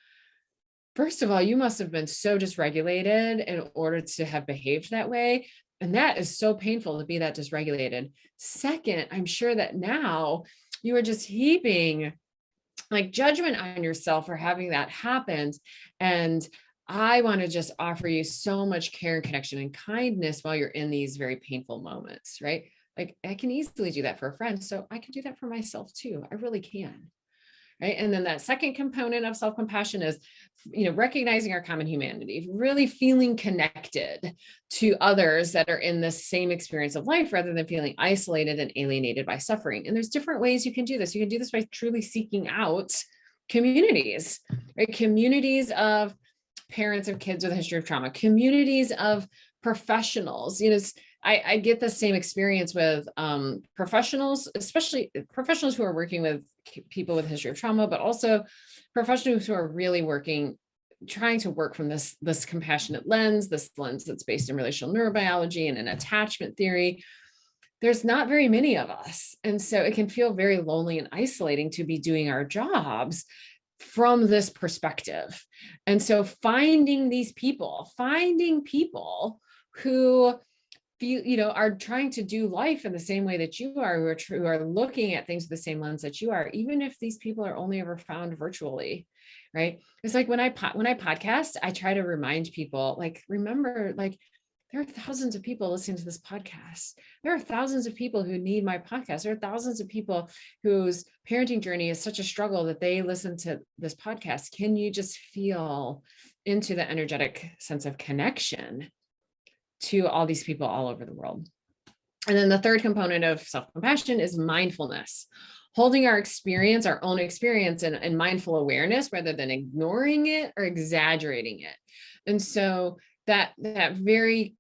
first of all, you must have been so dysregulated in order to have behaved that way. And that is so painful to be that dysregulated. Second, I'm sure that now you are just heaping like judgment on yourself for having that happen. And I want to just offer you so much care and connection and kindness while you're in these very painful moments, right? Like I can easily do that for a friend. So I can do that for myself too. I really can. Right. And then that second component of self-compassion is, recognizing our common humanity, really feeling connected to others that are in the same experience of life rather than feeling isolated and alienated by suffering. And there's different ways you can do this. You can do this by truly seeking out communities, right? Communities of parents of kids with a history of trauma, communities of professionals. I get the same experience with professionals, especially professionals who are working with people with a history of trauma, but also professionals who are really trying to work from this compassionate lens, this lens that's based in relational neurobiology and in attachment theory. There's not very many of us. And so it can feel very lonely and isolating to be doing our jobs from this perspective. And so finding people who feel, are trying to do life in the same way that you are, who are looking at things with the same lens that you are, even if these people are only ever found virtually, right? It's like when I podcast, I try to remind people, like, remember, like, there are thousands of people listening to this podcast. There are thousands of people who need my podcast. There are thousands of people whose parenting journey is such a struggle that they listen to this podcast. Can you just feel into the energetic sense of connection to all these people all over the world? And then the third component of self-compassion is mindfulness, holding our own experience in mindful awareness rather than ignoring it or exaggerating it. And so that very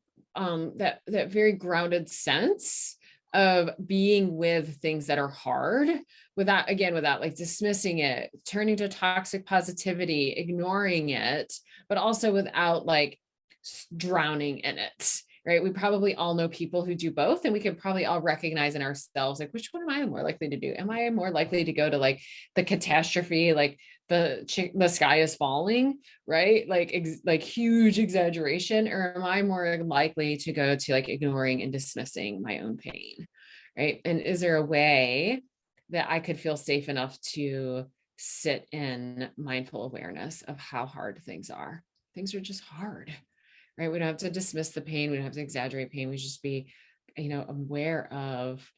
grounded sense of being with things that are hard without like dismissing it, turning to toxic positivity, ignoring it, but also without like drowning in it, right? We probably all know people who do both, and we can probably all recognize in ourselves, like, which one am I more likely to do? Am I more likely to go to like the catastrophe, like the sky is falling, right? Like huge exaggeration, or am I more likely to go to like ignoring and dismissing my own pain, right? And is there a way that I could feel safe enough to sit in mindful awareness of how hard things are? Things are just hard, right? We don't have to dismiss the pain. We don't have to exaggerate pain. We just be, aware of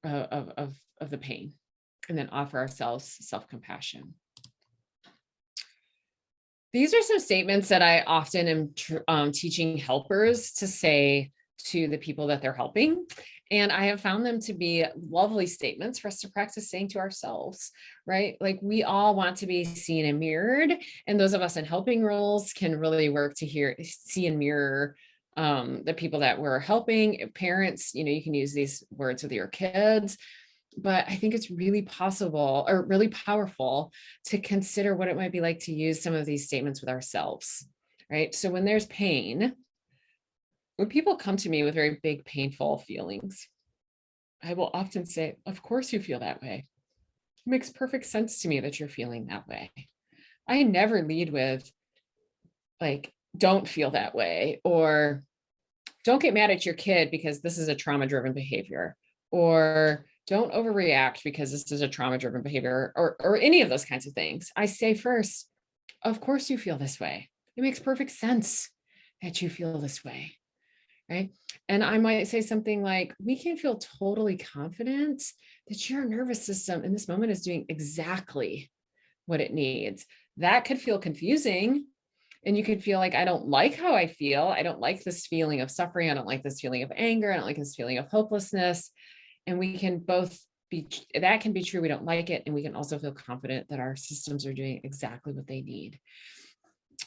the pain, and then offer ourselves self-compassion. These are some statements that I often am teaching helpers to say to the people that they're helping. And I have found them to be lovely statements for us to practice saying to ourselves, right? Like we all want to be seen and mirrored. And those of us in helping roles can really work to see and mirror the people that we're helping. Parents, you can use these words with your kids, but I think it's really possible or really powerful to consider what it might be like to use some of these statements with ourselves, right? So when there's pain, when people come to me with very big, painful feelings, I will often say, of course you feel that way. It makes perfect sense to me that you're feeling that way. I never lead with like, don't feel that way, or don't get mad at your kid because this is a trauma-driven behavior, or don't overreact because this is a trauma-driven behavior, or any of those kinds of things. I say first, of course you feel this way. It makes perfect sense that you feel this way, right? And I might say something like, we can feel totally confident that your nervous system in this moment is doing exactly what it needs. That could feel confusing. And you could feel like, I don't like how I feel. I don't like this feeling of suffering. I don't like this feeling of anger. I don't like this feeling of hopelessness. And we can both that can be true. We don't like it. And we can also feel confident that our systems are doing exactly what they need.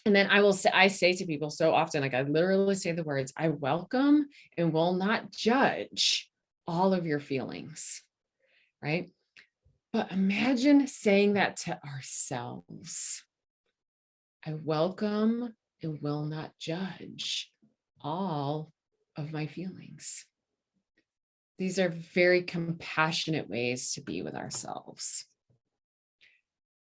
And then I say to people so often, like I literally say the words, I welcome and will not judge all of your feelings, right? But imagine saying that to ourselves. I welcome and will not judge all of my feelings. These are very compassionate ways to be with ourselves.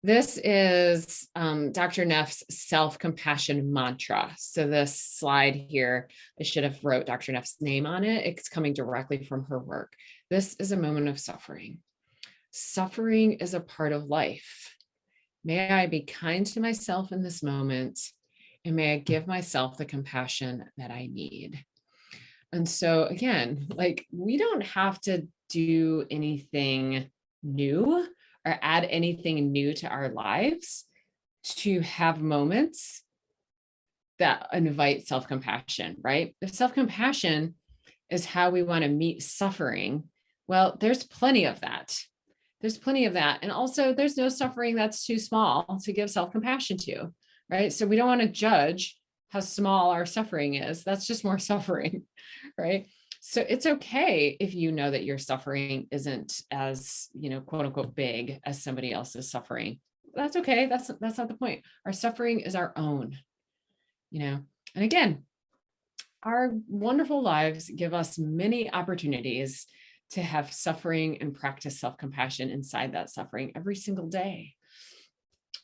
This is Dr. Neff's self-compassion mantra. So this slide here, I should have wrote Dr. Neff's name on it. It's coming directly from her work. This is a moment of suffering. Suffering is a part of life. May I be kind to myself in this moment, and may I give myself the compassion that I need. And so again, like we don't have to do anything new or add anything new to our lives to have moments that invite self-compassion, right? If self-compassion is how we want to meet suffering, well, there's plenty of that. There's plenty of that. And also there's no suffering that's too small to give self-compassion to, right? So we don't want to judge how small our suffering is. That's just more suffering, right? So it's okay if you know that your suffering isn't as, quote unquote, big as somebody else's suffering. That's okay. That's not the point. Our suffering is our own, and again, our wonderful lives give us many opportunities to have suffering and practice self-compassion inside that suffering every single day.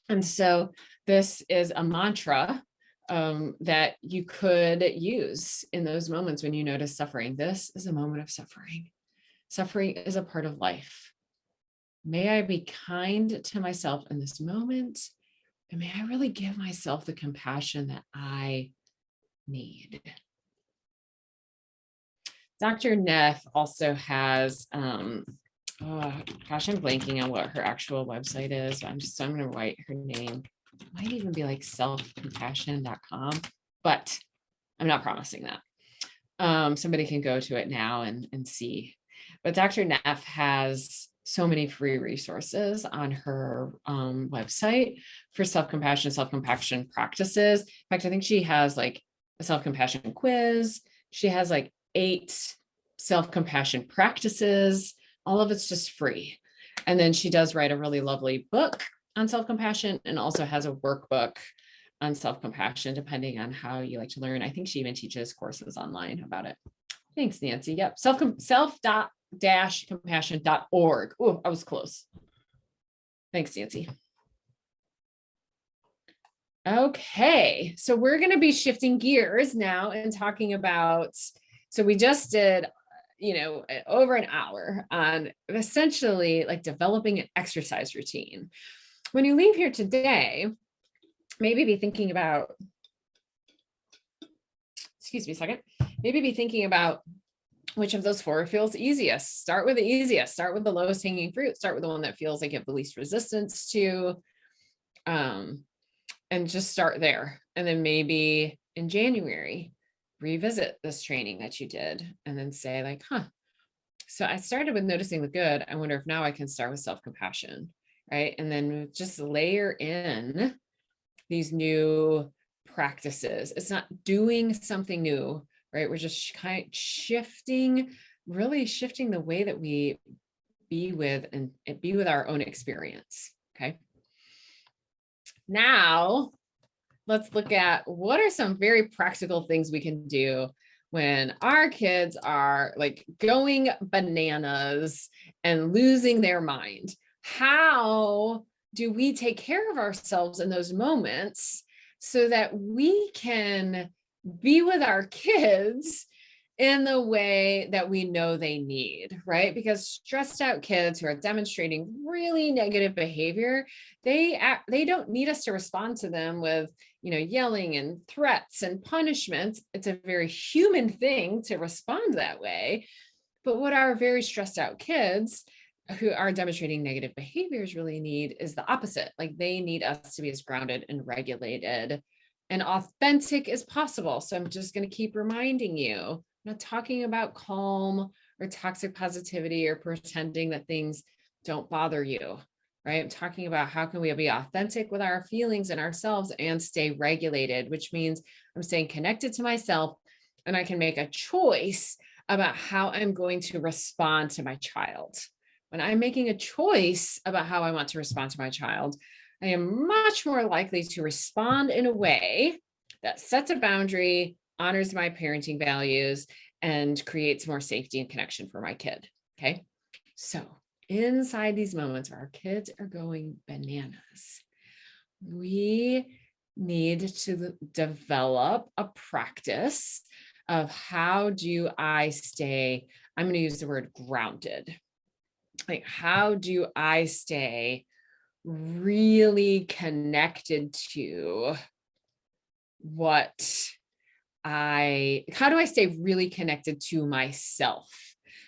And so this is a mantra that you could use in those moments when you notice suffering. This is a moment of suffering. Suffering is a part of life. May I be kind to myself in this moment, and may I really give myself the compassion that I need. Dr. Neff also has, I'm blanking on what her actual website is. I'm going to write her name. It might even be like selfcompassion.com, but I'm not promising that. Somebody can go to it now and see. But Dr. Neff has so many free resources on her website for self-compassion practices. In fact, I think she has like a self-compassion quiz. She has like 8 self-compassion practices. All of it's just free. And then she does write a really lovely book on self-compassion and also has a workbook on self-compassion, depending on how you like to learn. I think she even teaches courses online about it. Thanks, Nancy. Yep. Self-compassion.org. Oh, I was close. Thanks, Nancy. Okay, so we're going to be shifting gears now and talking about, so we just did, over an hour on essentially like developing an exercise routine. When you leave here today, maybe be thinking about, excuse me a second, maybe be thinking about which of those 4 feels easiest. Start with the easiest, start with the lowest hanging fruit, start with the one that feels like you have the least resistance to, and just start there. And then maybe in January, revisit this training that you did and then say like, So I started with noticing the good. I wonder if now I can start with self-compassion, right? And then just layer in these new practices. It's not doing something new, right? We're just kind of shifting, really shifting the way that we be with and be with our own experience. Okay. Now, let's look at what are some very practical things we can do when our kids are like going bananas and losing their mind. How do we take care of ourselves in those moments so that we can be with our kids in the way that we know they need, right? Because stressed out kids who are demonstrating really negative behavior, they don't need us to respond to them with, yelling and threats and punishments. It's a very human thing to respond that way. But what our very stressed out kids who are demonstrating negative behaviors really need is the opposite. Like they need us to be as grounded and regulated and authentic as possible. So I'm just going to keep reminding you, I'm not talking about calm or toxic positivity or pretending that things don't bother you, right? I'm talking about how can we be authentic with our feelings and ourselves and stay regulated, which means I'm staying connected to myself and I can make a choice about how I'm going to respond to my child. When I'm making a choice about how I want to respond to my child, I am much more likely to respond in a way that sets a boundary, honors my parenting values, and creates more safety and connection for my kid. Okay. So inside these moments where our kids are going bananas, we need to develop a practice of how do I stay, I'm going to use the word grounded. Like, how do I stay really connected to how do I stay really connected to myself?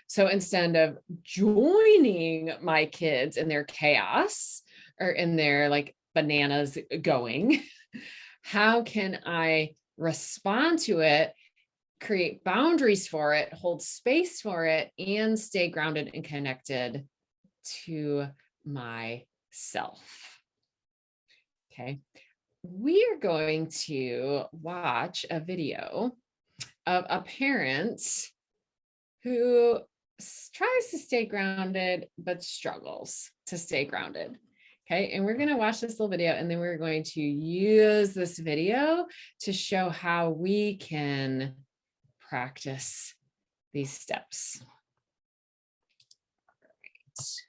So instead of joining my kids in their chaos or in their like bananas going, how can I respond to it, create boundaries for it, hold space for it, and stay grounded and connected to myself? Okay. We are going to watch a video of a parent who tries to stay grounded, but struggles to stay grounded. Okay. And we're going to watch this little video, and then we're going to use this video to show how we can practice these steps. All right.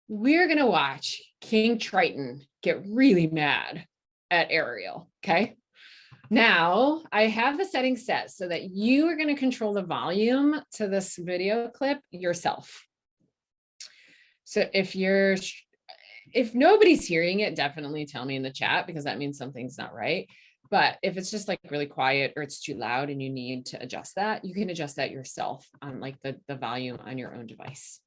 We're going to watch King Triton get really mad at Ariel. Okay. Now I have the settings set so that you are going to control the volume to this video clip yourself. So if nobody's hearing it, definitely tell me in the chat, because that means something's not right. But if it's just like really quiet or it's too loud and you need to adjust that, you can adjust that yourself on like the volume on your own device.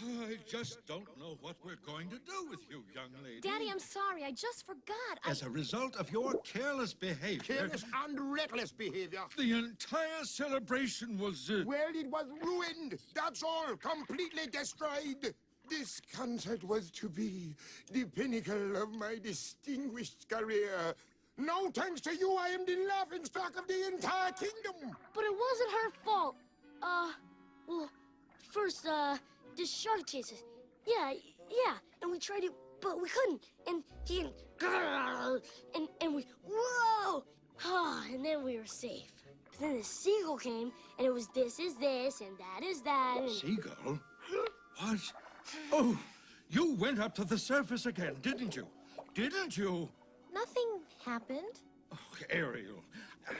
I just don't know what we're going to do with you, young lady. Daddy, I'm sorry. I just forgot. As a result of your careless behavior... Careless and reckless behavior. The entire celebration was... Well, it was ruined. That's all. Completely destroyed. This concert was to be the pinnacle of my distinguished career. No thanks to you, I am the laughingstock of the entire kingdom. But it wasn't her fault. Well, first, the shark chases. Yeah, and we tried it, but we couldn't. And he and we, whoa! And then we were safe. But then the seagull came, and it was this is this, and that is that. And... Seagull? What? Oh, you went up to the surface again, didn't you? Didn't you? Nothing happened. Oh, Ariel,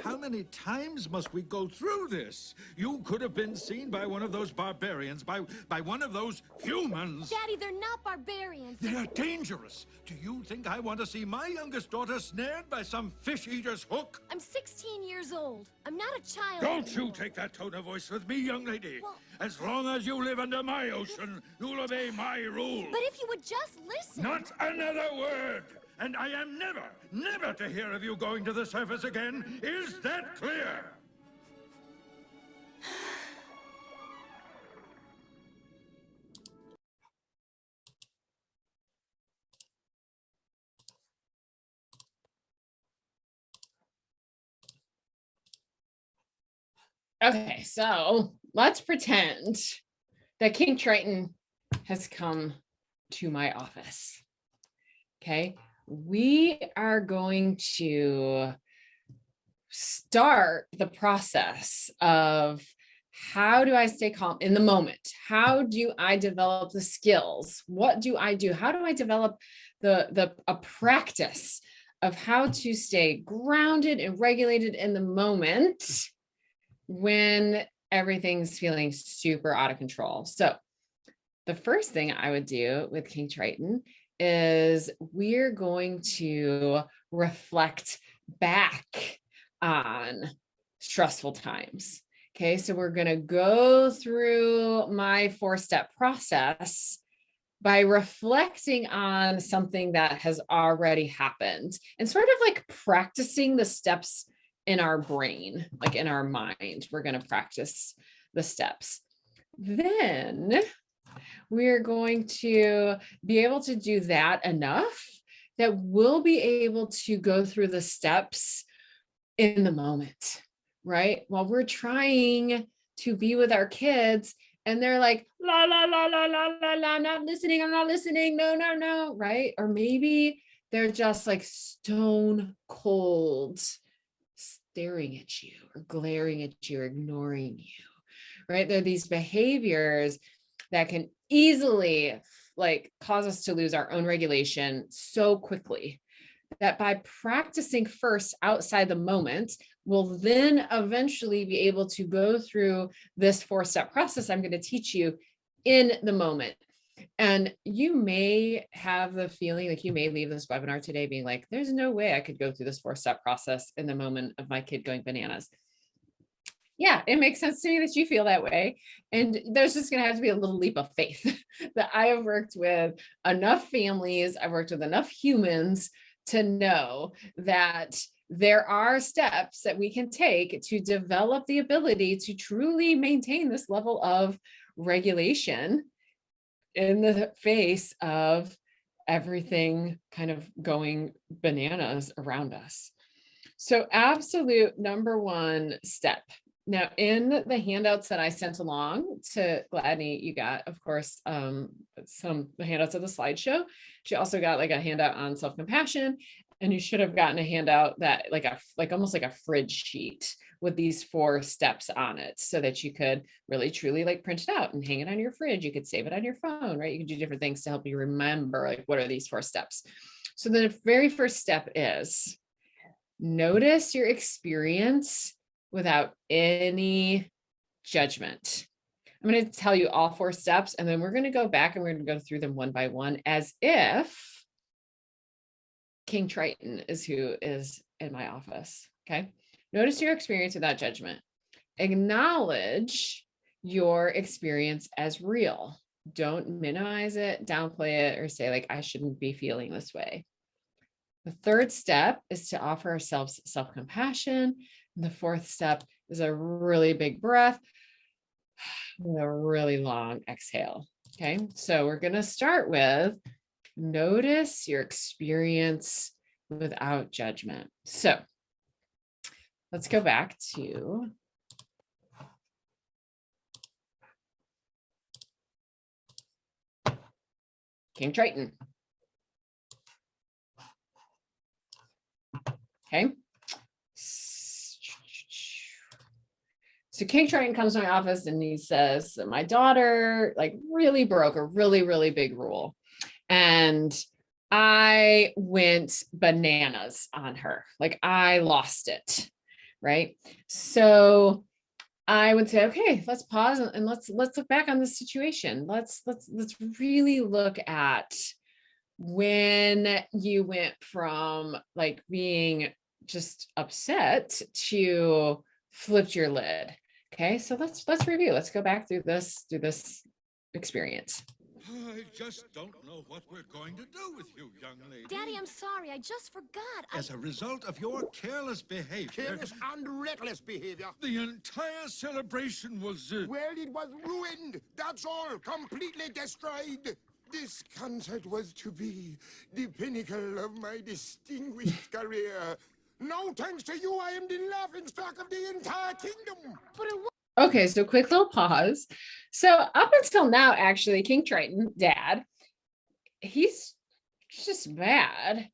How many times must we go through this? You could have been seen by one of those barbarians, by one of those humans. Daddy, they're not barbarians. They're dangerous. Do you think I want to see my youngest daughter snared by some fish-eater's hook? I'm 16 years old. I'm not a child Don't anymore. you take that tone of voice with me, young lady. Well- As long as you live under my ocean, you'll obey my rule. But if you would just listen. Not another word! And I am never to hear of you going to the surface again. Is that clear? Okay, so let's pretend that King Triton has come to my office. Okay, we are going to start the process of how do I stay calm in the moment? How do I develop the skills? What do I do? How do I develop a practice of how to stay grounded and regulated in the moment when everything's feeling super out of control? So the first thing I would do with King Triton is we're going to reflect back on stressful times. Okay, so we're going to go through my 4-step process by reflecting on something that has already happened and sort of like practicing the steps in our brain, like in our mind. We're going to practice the steps. Then we're going to be able to do that enough that we'll be able to go through the steps in the moment, right? While we're trying to be with our kids and they're like, la, la, la, la, la, la, la, not listening, I'm not listening, no, no, no, right? Or maybe they're just like stone cold staring at you or glaring at you or ignoring you, right? There are these behaviors that can easily like cause us to lose our own regulation so quickly that by practicing first outside the moment, we'll then eventually be able to go through this 4-step process I'm going to teach you in the moment. And you may have the feeling like you may leave this webinar today being like, there's no way I could go through this 4-step process in the moment of my kid going bananas. Yeah, it makes sense to me that you feel that way. And there's just going to have to be a little leap of faith that I have worked with enough families, I've worked with enough humans to know that there are steps that we can take to develop the ability to truly maintain this level of regulation in the face of everything kind of going bananas around us. So absolute number 1 step. Now, in the handouts that I sent along to Gladney, you got, of course, some handouts of the slideshow. She also got like a handout on self-compassion, and you should have gotten a handout that like almost like a fridge sheet with these 4 steps on it, so that you could really truly like print it out and hang it on your fridge. You could save it on your phone, right? You can do different things to help you remember like what are these 4 steps. So the very first step is notice your experience without any judgment. I'm going to tell you all 4 steps, and then we're going to go back and we're going to go through them one by one as if King Triton is who is in my office. Okay. Notice your experience without judgment. Acknowledge your experience as real. Don't minimize it, downplay it, or say like, I shouldn't be feeling this way. The 3rd step is to offer ourselves self-compassion. The 4th step is a really big breath with a really long exhale. Okay, so we're going to start with notice your experience without judgment. So let's go back to King Triton. Okay. So King Triton comes to my office and he says, my daughter like really broke a really, really big rule. And I went bananas on her. Like I lost it. right? So I would say, okay, let's pause and let's look back on this situation. Let's really look at when you went from like being just upset to flipped your lid. Okay, so let's review. Let's go back through this experience. I just don't know what we're going to do with you, young lady. Daddy, I'm sorry. I just forgot. As a result of your careless behavior, Careless and reckless behavior. the entire celebration was... Well, it was ruined. That's all. Completely destroyed. This concert was to be the pinnacle of my distinguished career. No thanks to you, I am the laughingstock of the entire kingdom. But it was. Okay, so quick little pause. So up until now, actually, King Triton, Dad, he's just mad.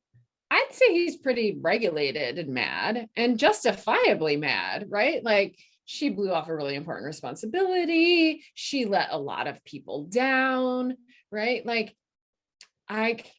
I'd say he's pretty regulated and mad, and justifiably mad, right? Like, she blew off a really important responsibility. She let a lot of people down, right? Like,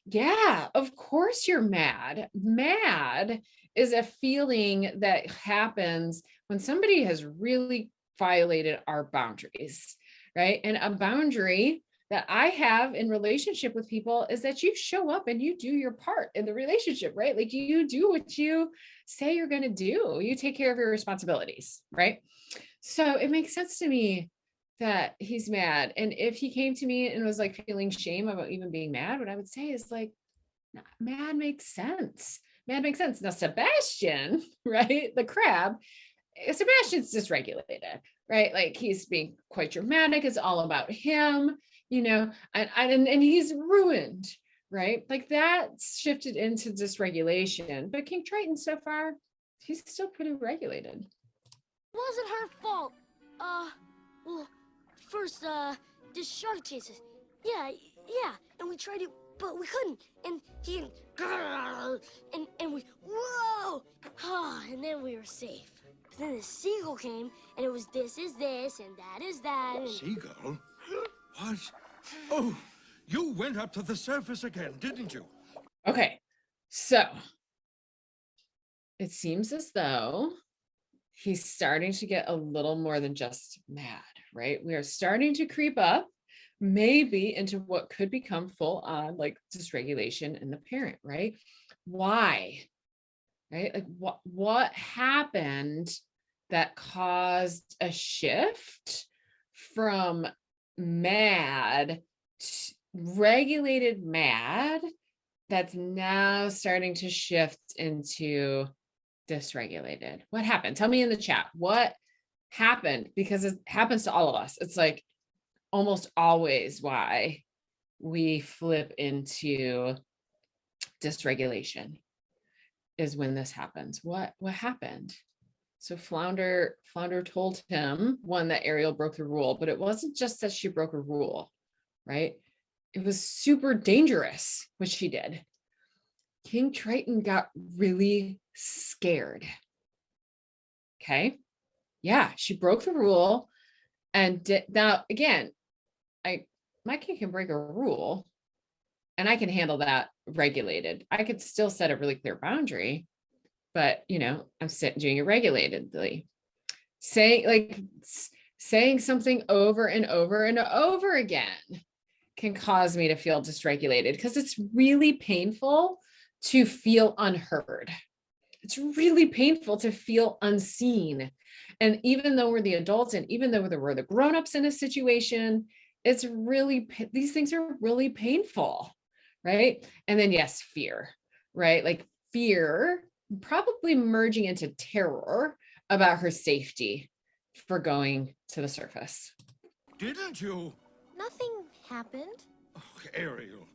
yeah, of course you're mad. Mad is a feeling that happens when somebody has really violated our boundaries, right? And a boundary that I have in relationship with people is that you show up and you do your part in the relationship, right? Like, you do what you say you're going to do. You take care of your responsibilities, right? So it makes sense to me that he's mad. And if he came to me and was like feeling shame about even being mad, what I would say is like, mad makes sense. Mad makes sense. Now, Sebastian, right? The crab, Sebastian's dysregulated, right? Like, he's being quite dramatic. It's all about him, you know, and he's ruined, right? Like, that's shifted into dysregulation. But King Triton, so far, he's still pretty regulated. Wasn't her fault. Well, first, the shark chases. Yeah, and we tried it, but we couldn't. And he and we, whoa! And then we were safe. But then the seagull came, and it was this is this, and that is that, and... Seagull? What? Oh, you went up to the surface again, didn't you? Okay, so it seems as though he's starting to get a little more than just mad, right? We are starting to creep up maybe into what could become full on like dysregulation in the parent, right? Why? Right? Like, what happened that caused a shift from mad to regulated mad that's now starting to shift into dysregulated? What happened? Tell me in the chat what happened, because it happens to all of us. It's like almost always why we flip into dysregulation is when this happens. What happened? So Flounder told him, one, that Ariel broke the rule, but it wasn't just that she broke a rule, right? It was super dangerous what she did. King Triton got really scared. Okay. Yeah, she broke the rule. And now again, my king can break a rule and I can handle that regulated. I could still set a really clear boundary, but you know, I'm doing it regulatedly. Saying something over and over and over again can cause me to feel dysregulated, because it's really painful to feel unheard. It's really painful to feel unseen. And even though we're the adults and even though we're the grownups in a situation, it's really, these things are really painful, right? And then yes, fear, right? Like fear probably merging into terror about her safety for going to the surface. Didn't you? Nothing happened. Oh, Ariel,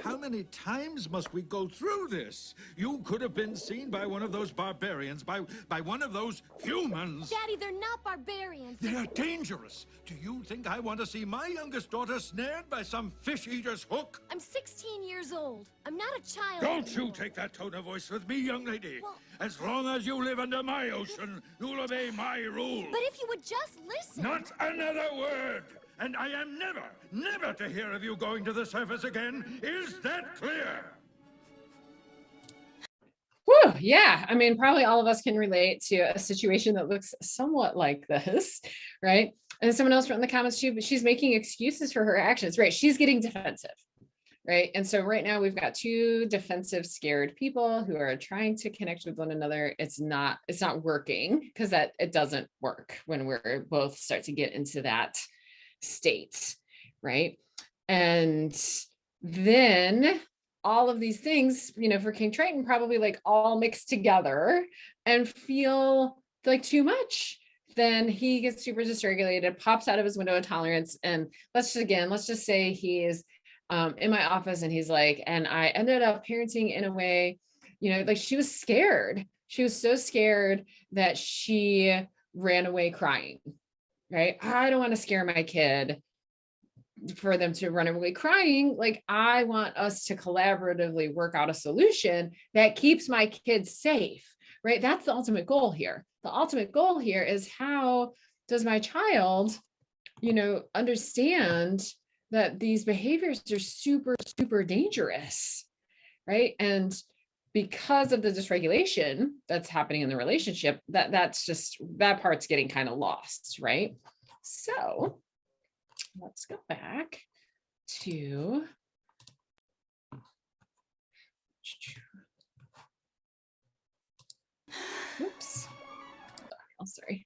how many times must we go through this? You could have been seen by one of those barbarians, by one of those humans. Daddy, they're not barbarians. They are dangerous. Do you think I want to see my youngest daughter snared by some fish-eater's hook? I'm 16 years old. I'm not a child Don't you anymore. take that tone of voice with me, young lady. Well- As long as you live under my ocean, you'll obey my rule. But if you would just listen. Not another word! And I am never to hear of you going to the surface again. Is that clear? Whew. yeah. I mean, probably all of us can relate to a situation that looks somewhat like this, right? And then someone else wrote in the comments too, but she's making excuses for her actions, right? She's getting defensive, right? And so right now we've got two defensive, scared people who are trying to connect with one another. It's not working, because it doesn't work when we're both start to get into that state, right? And then all of these things, for King Triton, probably like all mixed together and feel like too much. Then he gets super dysregulated, pops out of his window of tolerance. And let's just say he's in my office and he's like, and I ended up parenting in a way, like she was scared. She was so scared that she ran away crying, right? I don't want to scare my kid for them to run away crying. Like, I want us to collaboratively work out a solution that keeps my kids safe, right? That's the ultimate goal here. The ultimate goal here is, how does my child, understand that these behaviors are super, super dangerous, right? And because of the dysregulation that's happening in the relationship, that part's getting kind of lost, right? So let's go back to, oops, oh, sorry.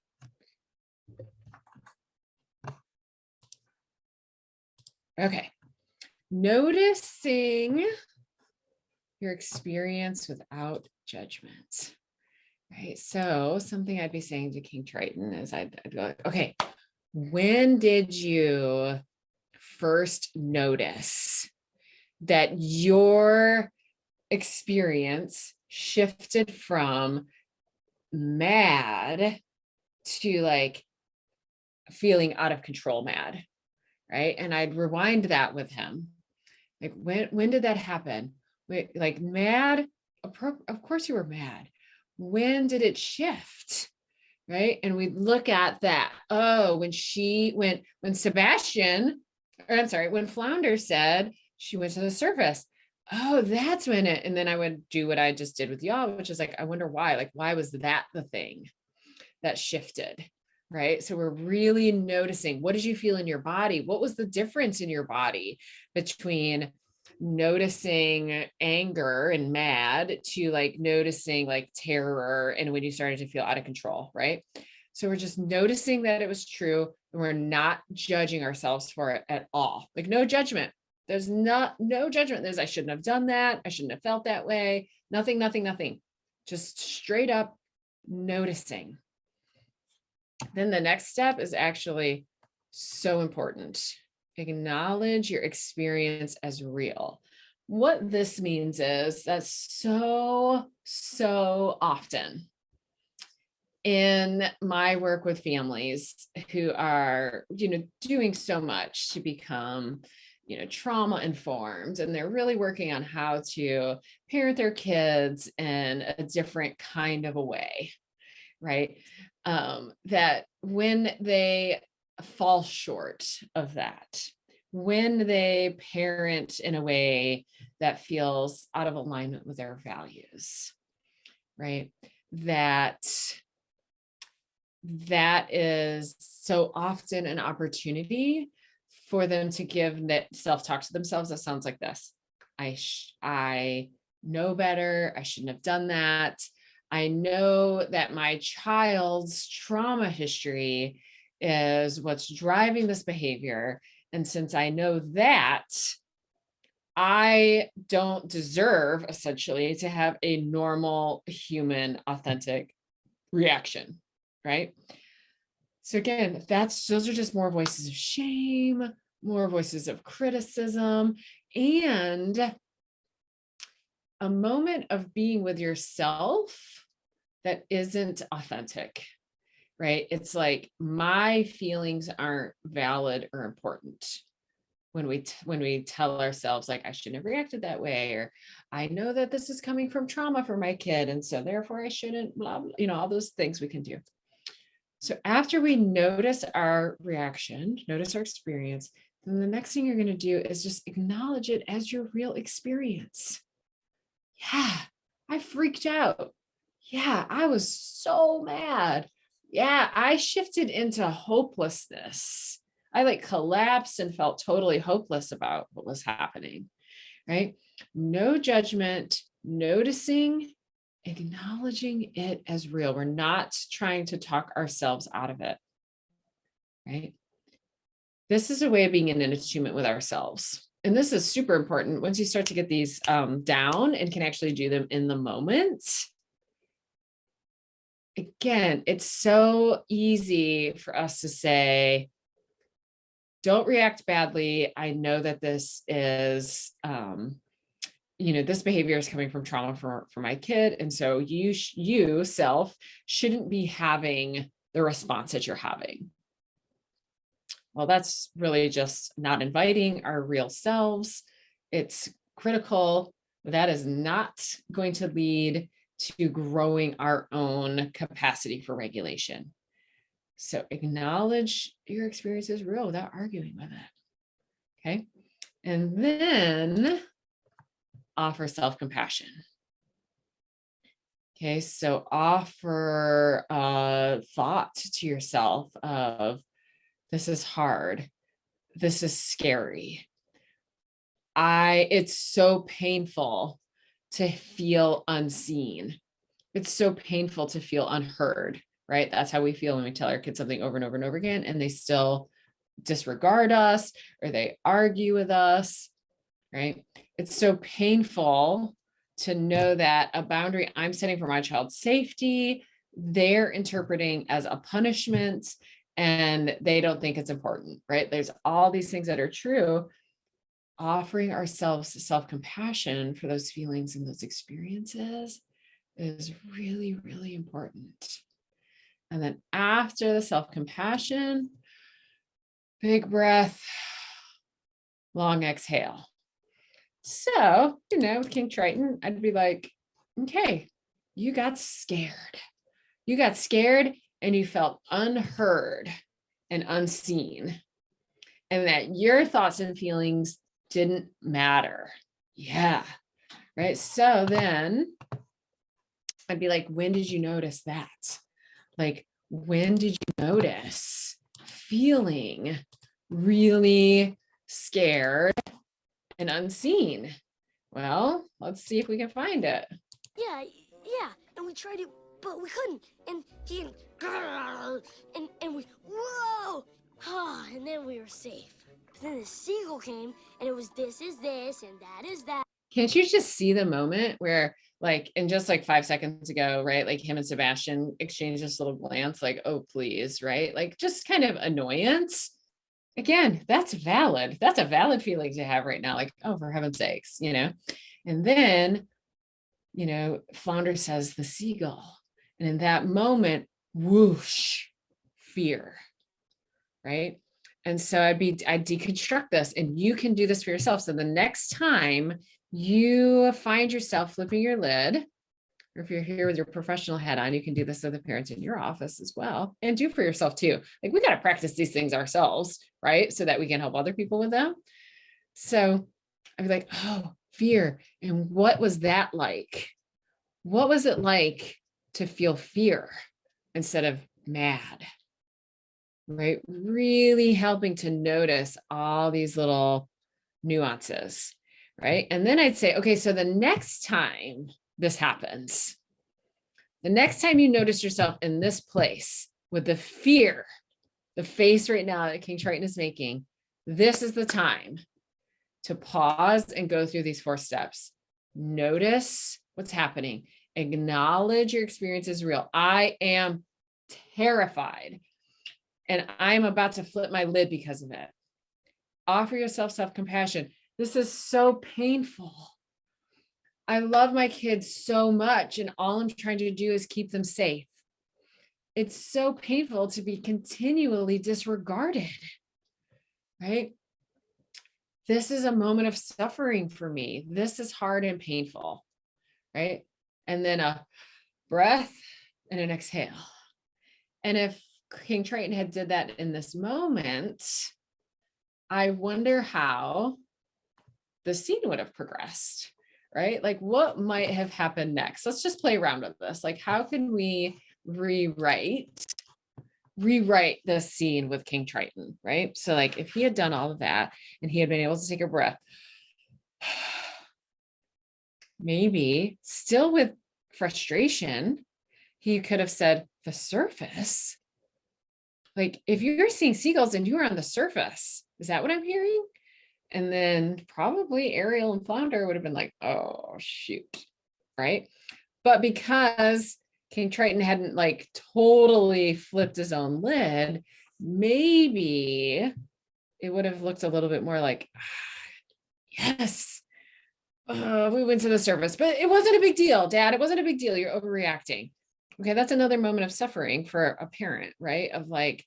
Okay, noticing your experience without judgment, right? So something I'd be saying to King Triton is I'd go like, okay, when did you first notice that your experience shifted from mad to like feeling out of control mad, right? And I'd rewind that with him. Like, when did that happen? Wait, like mad, of course you were mad. When did it shift? Right? And we look at that. Oh, when Sebastian, or I'm sorry, when Flounder said she went to the surface. Oh, that's when it, and then I would do what I just did with y'all, which is like, I wonder why, like, why was that the thing that shifted? Right? So we're really noticing, what did you feel in your body? What was the difference in your body between noticing anger and mad to like noticing like terror and when you started to feel out of control, right? So we're just noticing that it was true, and we're not judging ourselves for it at all. Like, no judgment. There's no judgment. There's, I shouldn't have done that. I shouldn't have felt that way. Nothing. Just straight up noticing. Then the next step is actually so important. Acknowledge your experience as real. What this means is that so often in my work with families who are, doing so much to become, trauma informed, and they're really working on how to parent their kids in a different kind of a way, right? That when they fall short of that, when they parent in a way that feels out of alignment with their values, right? That is so often an opportunity for them to give self-talk to themselves that sounds like this. I know better. I shouldn't have done that. I know that my child's trauma history is what's driving this behavior. And since I know that, I don't deserve essentially to have a normal human authentic reaction, right? So again, those are just more voices of shame, more voices of criticism, and a moment of being with yourself that isn't authentic, right? It's like, my feelings aren't valid or important when we tell ourselves like, I shouldn't have reacted that way, or I know that this is coming from trauma for my kid, and so therefore I shouldn't, blah, blah, all those things we can do. So after we notice our reaction, notice our experience, then the next thing you're going to do is just acknowledge it as your real experience. Yeah, I freaked out. yeah, I was so mad. Yeah, I shifted into hopelessness. I like collapsed and felt totally hopeless about what was happening, right? No judgment, noticing, acknowledging it as real. We're not trying to talk ourselves out of it, right? This is a way of being in an attunement with ourselves. And this is super important once you start to get these down and can actually do them in the moment. Again, it's so easy for us to say, don't react badly. I know that this is, this behavior is coming from trauma for my kid. And so you self shouldn't be having the response that you're having. Well, that's really just not inviting our real selves. It's critical. That is not going to lead to growing our own capacity for regulation. So acknowledge your experience is real without arguing with it. Okay. And then offer self-compassion. Okay. So offer a thought to yourself of, this is hard. This is scary. It's so painful to feel unseen. It's so painful to feel unheard, right? That's how we feel when we tell our kids something over and over and over again, and they still disregard us or they argue with us, right? It's so painful to know that a boundary I'm setting for my child's safety, they're interpreting as a punishment and they don't think it's important, right? There's all these things that are true. Offering ourselves self-compassion for those feelings and those experiences is really, really important. And then after the self-compassion, big breath, long exhale. So, with King Triton, I'd be like, okay, you got scared. You got scared and you felt unheard and unseen. And that your thoughts and feelings didn't matter. Yeah. Right. So then I'd be like, when did you notice that? Like, when did you notice feeling really scared and unseen? Well, let's see if we can find it. Yeah, and we tried it, but we couldn't. And he and we whoa, and then we were safe. But then the seagull came, and it was this is this, and that is that. Can't you just see the moment where, like, in just like 5 seconds ago, right? Like him and Sebastian exchanged this little glance, like, oh, please, right? Like just kind of annoyance. Again, that's valid. That's a valid feeling to have right now. Like, oh, for heaven's sakes, And then, Flounder says the seagull. And in that moment, whoosh, fear, right? And so I'd deconstruct this, and you can do this for yourself. So the next time you find yourself flipping your lid, or if you're here with your professional hat on, you can do this with the parents in your office as well, and do for yourself too. Like, we got to practice these things ourselves, right? So that we can help other people with them. So I'd be like, oh, fear. And what was that like? What was it like to feel fear instead of mad? Right? Really helping to notice all these little nuances, right? And then I'd say, okay, so the next time this happens, the next time you notice yourself in this place with the fear, the face right now that King Triton is making, this is the time to pause and go through these 4 steps. Notice what's happening. Acknowledge your experience is real. I am terrified, and I'm about to flip my lid because of it. Offer yourself self-compassion. This is so painful. I love my kids so much, and all I'm trying to do is keep them safe. It's so painful to be continually disregarded, right? This is a moment of suffering for me. This is hard and painful, right? And then a breath and an exhale. And if King Triton had did that in this moment, I wonder how the scene would have progressed. right? Like what might have happened next? Let's just play around with this. Like, how can we rewrite the scene with King Triton, right? So like if he had done all of that and he had been able to take a breath, maybe still with frustration, he could have said, the surface. Like if you're seeing seagulls and you're on the surface, is that what I'm hearing? And then probably Ariel and Flounder would have been like, oh, shoot. Right. But because King Triton hadn't like totally flipped his own lid, maybe it would have looked a little bit more like, yes, we went to the surface, but it wasn't a big deal, Dad. It wasn't a big deal. You're overreacting. Okay. That's another moment of suffering for a parent, right? Of like,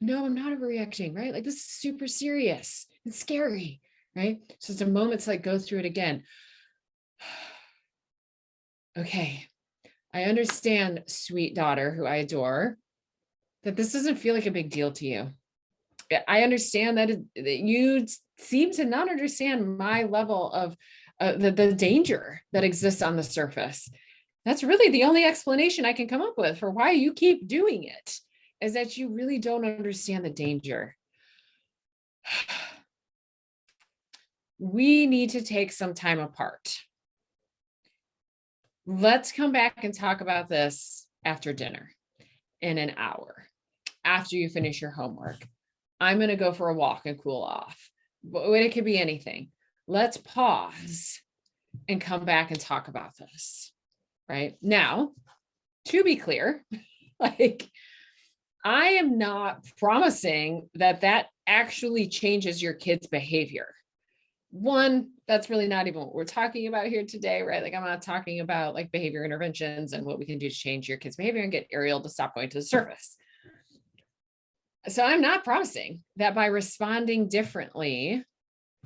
no, I'm not overreacting, right? Like this is super serious and scary, right? So it's a moment to like go through it again. Okay, I understand, sweet daughter who I adore, that this doesn't feel like a big deal to you. I understand that you seem to not understand my level of the danger that exists on the surface. That's really the only explanation I can come up with for why you keep doing it, is that you really don't understand the danger. We need to take some time apart. Let's come back and talk about this after dinner in an hour, after you finish your homework. I'm going to go for a walk and cool off. But it could be anything. Let's pause and come back and talk about this. Right now, to be clear, like I am not promising that that actually changes your kid's behavior. One, that's really not even what we're talking about here today, right? Like I'm not talking about like behavior interventions and what we can do to change your kid's behavior and get Ariel to stop going to the surface. So I'm not promising that by responding differently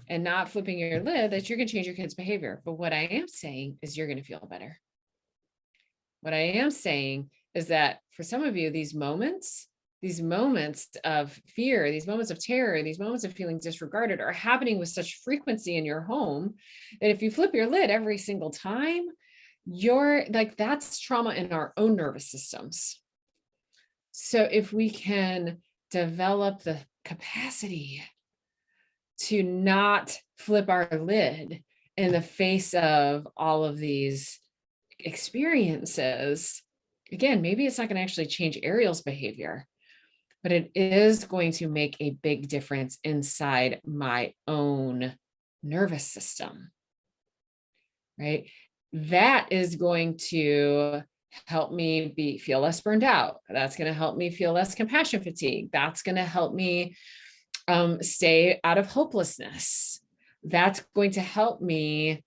and not flipping your lid that you're going to change your kid's behavior. But what I am saying is you're going to feel better. What I am saying is that for some of you, these moments of fear, these moments of terror, these moments of feeling disregarded are happening with such frequency in your home that if you flip your lid every single time, you're like, that's trauma in our own nervous systems. So if we can develop the capacity to not flip our lid in the face of all of these experiences, again, maybe it's not going to actually change Ariel's behavior, but it is going to make a big difference inside my own nervous system, right? That is going to help me feel less burned out. That's going to help me feel less compassion fatigue. That's going to help me stay out of hopelessness. That's going to help me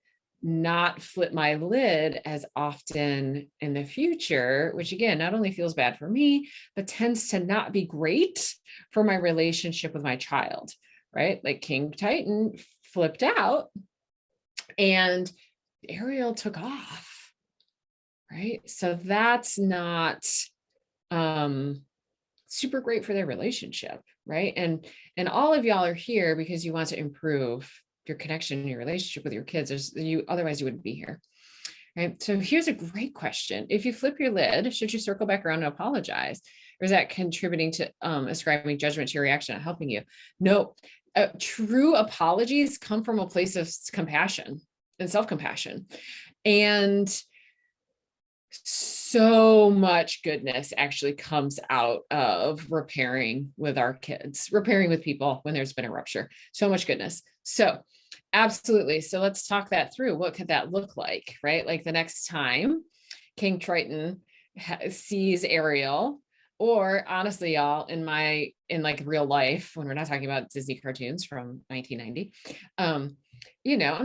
not flip my lid as often in the future, which again, not only feels bad for me, but tends to not be great for my relationship with my child, right? Like King Titan flipped out and Ariel took off, right? So that's not super great for their relationship, right? And all of y'all are here because you want to improve your connection and your relationship with your kids. Otherwise you wouldn't be here. Right. So here's a great question. If you flip your lid, should you circle back around and apologize? Or is that contributing to ascribing judgment to your reaction and helping you? No, true apologies come from a place of compassion and self-compassion. And so much goodness actually comes out of repairing with our kids, repairing with people when there's been a rupture. So much goodness. So absolutely. So let's talk that through. What could that look like, right? Like the next time King Triton sees Ariel, or honestly, y'all, in like real life, when we're not talking about Disney cartoons from 1990, I'm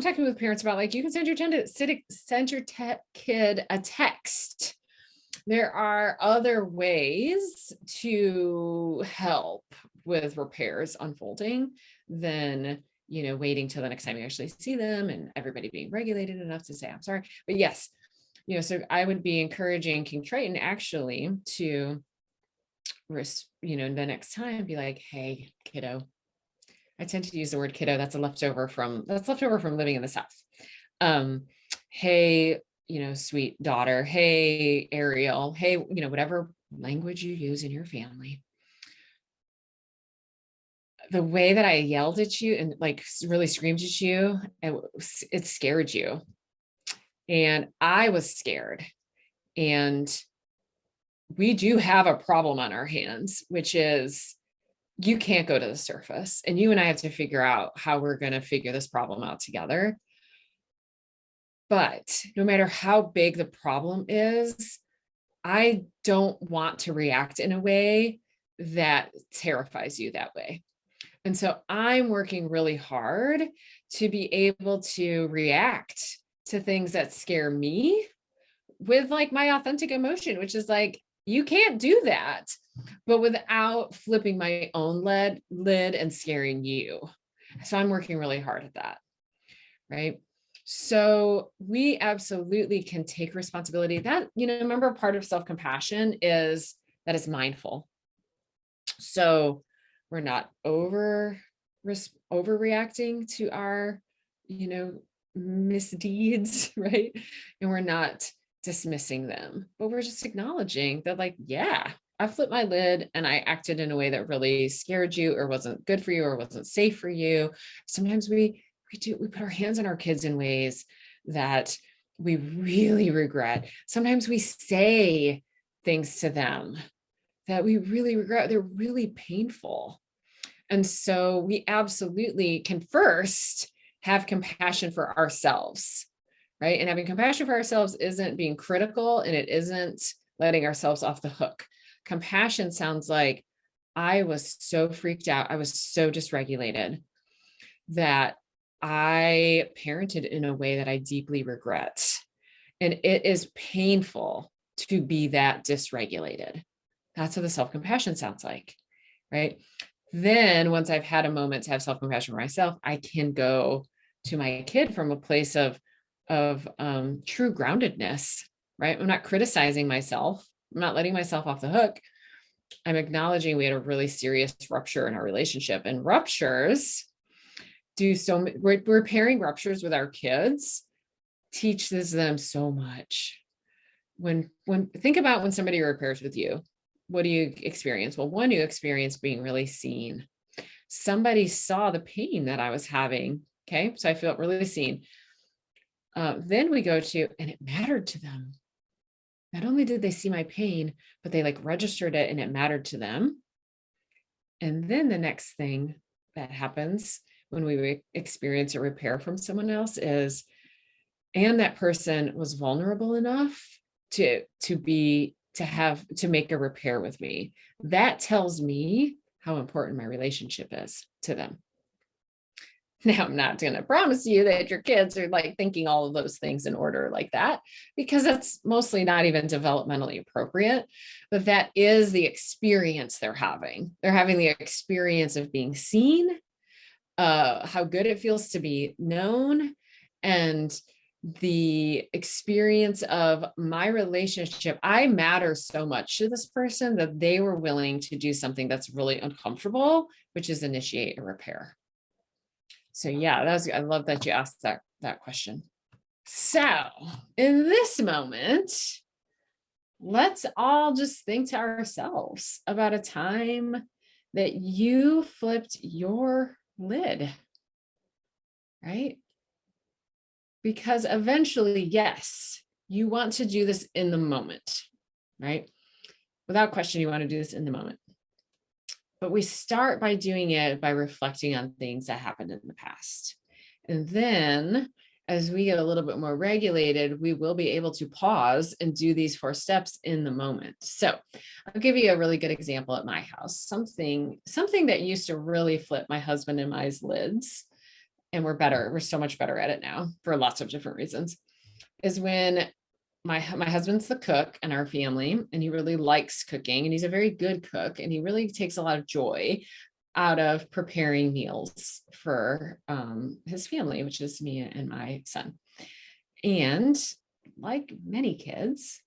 talking with parents about like, you can send your kid a text. There are other ways to help with repairs unfolding than, waiting till the next time you actually see them and everybody being regulated enough to say, I'm sorry. But yes, so I would be encouraging King Triton actually to, the next time be like, hey, kiddo. I tend to use the word kiddo. That's leftover from living in the South. Hey, sweet daughter, hey, Ariel, hey, whatever language you use in your family. The way that I yelled at you and like really screamed at you, it scared you. And I was scared. And we do have a problem on our hands, which is you can't go to the surface. And you and I have to figure out how we're going to figure this problem out together. But no matter how big the problem is, I don't want to react in a way that terrifies you that way. And so I'm working really hard to be able to react to things that scare me with like my authentic emotion, which is like, you can't do that, but without flipping my own lid and scaring you. So I'm working really hard at that. Right. So we absolutely can take responsibility. That, remember, part of self-compassion is that it's mindful. So we're not overreacting to our, misdeeds, right? And we're not dismissing them, but we're just acknowledging that, like, yeah, I flipped my lid and I acted in a way that really scared you or wasn't good for you or wasn't safe for you. Sometimes we put our hands on our kids in ways that we really regret. Sometimes we say things to them that we really regret. They're really painful. And so we absolutely can first have compassion for ourselves, right? And having compassion for ourselves isn't being critical, and it isn't letting ourselves off the hook. Compassion sounds like, I was so freaked out. I was so dysregulated that I parented in a way that I deeply regret. And it is painful to be that dysregulated. That's what the self-compassion sounds like, right? Then once I've had a moment to have self-compassion for myself, I can go to my kid from a place of true groundedness, right? I'm not criticizing myself. I'm not letting myself off the hook. I'm acknowledging we had a really serious rupture in our relationship, and ruptures repairing ruptures with our kids teaches them so much. When think about when somebody repairs with you, what do you experience? Well, one, you experience being really seen. Somebody saw the pain that I was having. Okay. So I felt really seen. Then we go to, and it mattered to them. Not only did they see my pain, but they like registered it and it mattered to them. And then the next thing that happens when we experience a repair from someone else is, and that person was vulnerable enough to make a repair with me. That tells me how important my relationship is to them. Now, I'm not going to promise you that your kids are like thinking all of those things in order like that, because that's mostly not even developmentally appropriate, but that is the experience they're having. They're having the experience of being seen, how good it feels to be known, and the experience of my relationship. I matter so much to this person that they were willing to do something that's really uncomfortable, which is initiate a repair. So yeah, I love that you asked that question. So in this moment, let's all just think to ourselves about a time that you flipped your lid, right? Because eventually, yes, you want to do this in the moment, right? Without question, you want to do this in the moment. But we start by doing it by reflecting on things that happened in the past. And then as we get a little bit more regulated, we will be able to pause and do these 4 steps in the moment. So I'll give you a really good example at my house. Something that used to really flip my husband and I's lids, and we're so much better at it now for lots of different reasons, is when my husband's the cook in our family, and he really likes cooking, and he's a very good cook, and he really takes a lot of joy out of preparing meals for his family, which is me and my son. And like many kids,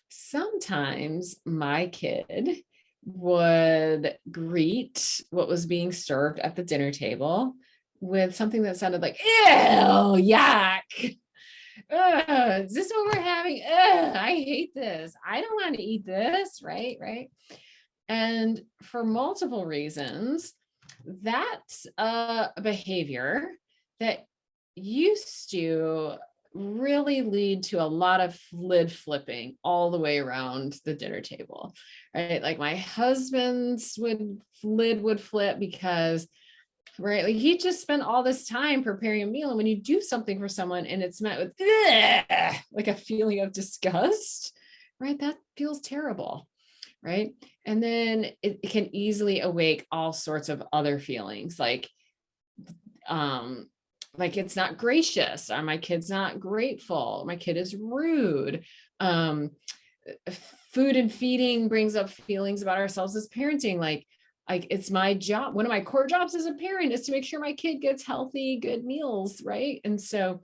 sometimes my kid would greet what was being served at the dinner table with something that sounded like, ew, yuck. Is this what we're having? I hate this. I don't want to eat this. Right. Right. And for multiple reasons, that's a behavior that used to really lead to a lot of lid flipping all the way around the dinner table, right? Like my husband's lid would flip because, right, like he just spent all this time preparing a meal, and when you do something for someone and it's met with like a feeling of disgust, right, that feels terrible, right? And then it can easily awake all sorts of other feelings, like it's not gracious, or my kid's not grateful, my kid is rude. Food and feeding brings up feelings about ourselves as parenting, like it's my job. One of my core jobs as a parent is to make sure my kid gets healthy, good meals, right? And so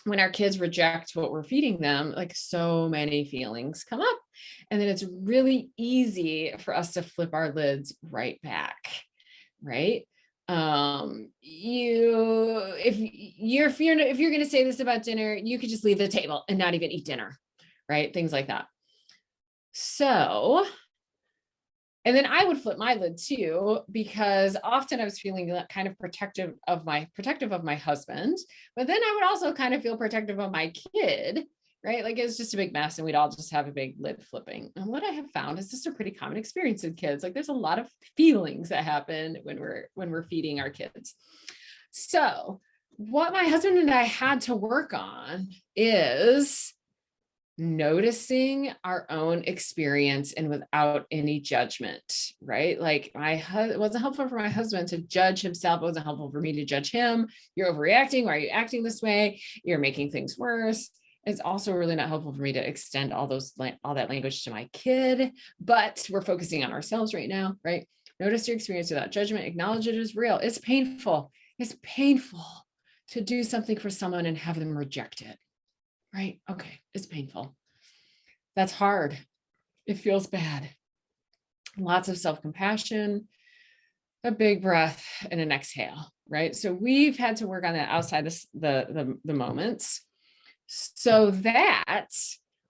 when our kids reject what we're feeding them, like so many feelings come up, and then it's really easy for us to flip our lids right back, right? If you're going to say this about dinner, you could just leave the table and not even eat dinner, right? Things like that. So, and then I would flip my lid too, because often I was feeling kind of protective of my husband, but then I would also kind of feel protective of my kid, right? Like it's just a big mess and we'd all just have a big lid flipping. And what I have found is just a pretty common experience with kids. Like there's a lot of feelings that happen when we're feeding our kids. So what my husband and I had to work on is noticing our own experience and without any judgment, right? Like it wasn't helpful for my husband to judge himself. It wasn't helpful for me to judge him. You're overreacting. Why are you acting this way? You're making things worse. It's also really not helpful for me to extend all that language to my kid, but we're focusing on ourselves right now, right? Notice your experience without judgment, acknowledge it is real. It's painful. It's painful to do something for someone and have them reject it, right? Okay, it's painful. That's hard. It feels bad. Lots of self-compassion, a big breath, and an exhale, right? So we've had to work on that outside the moments, so that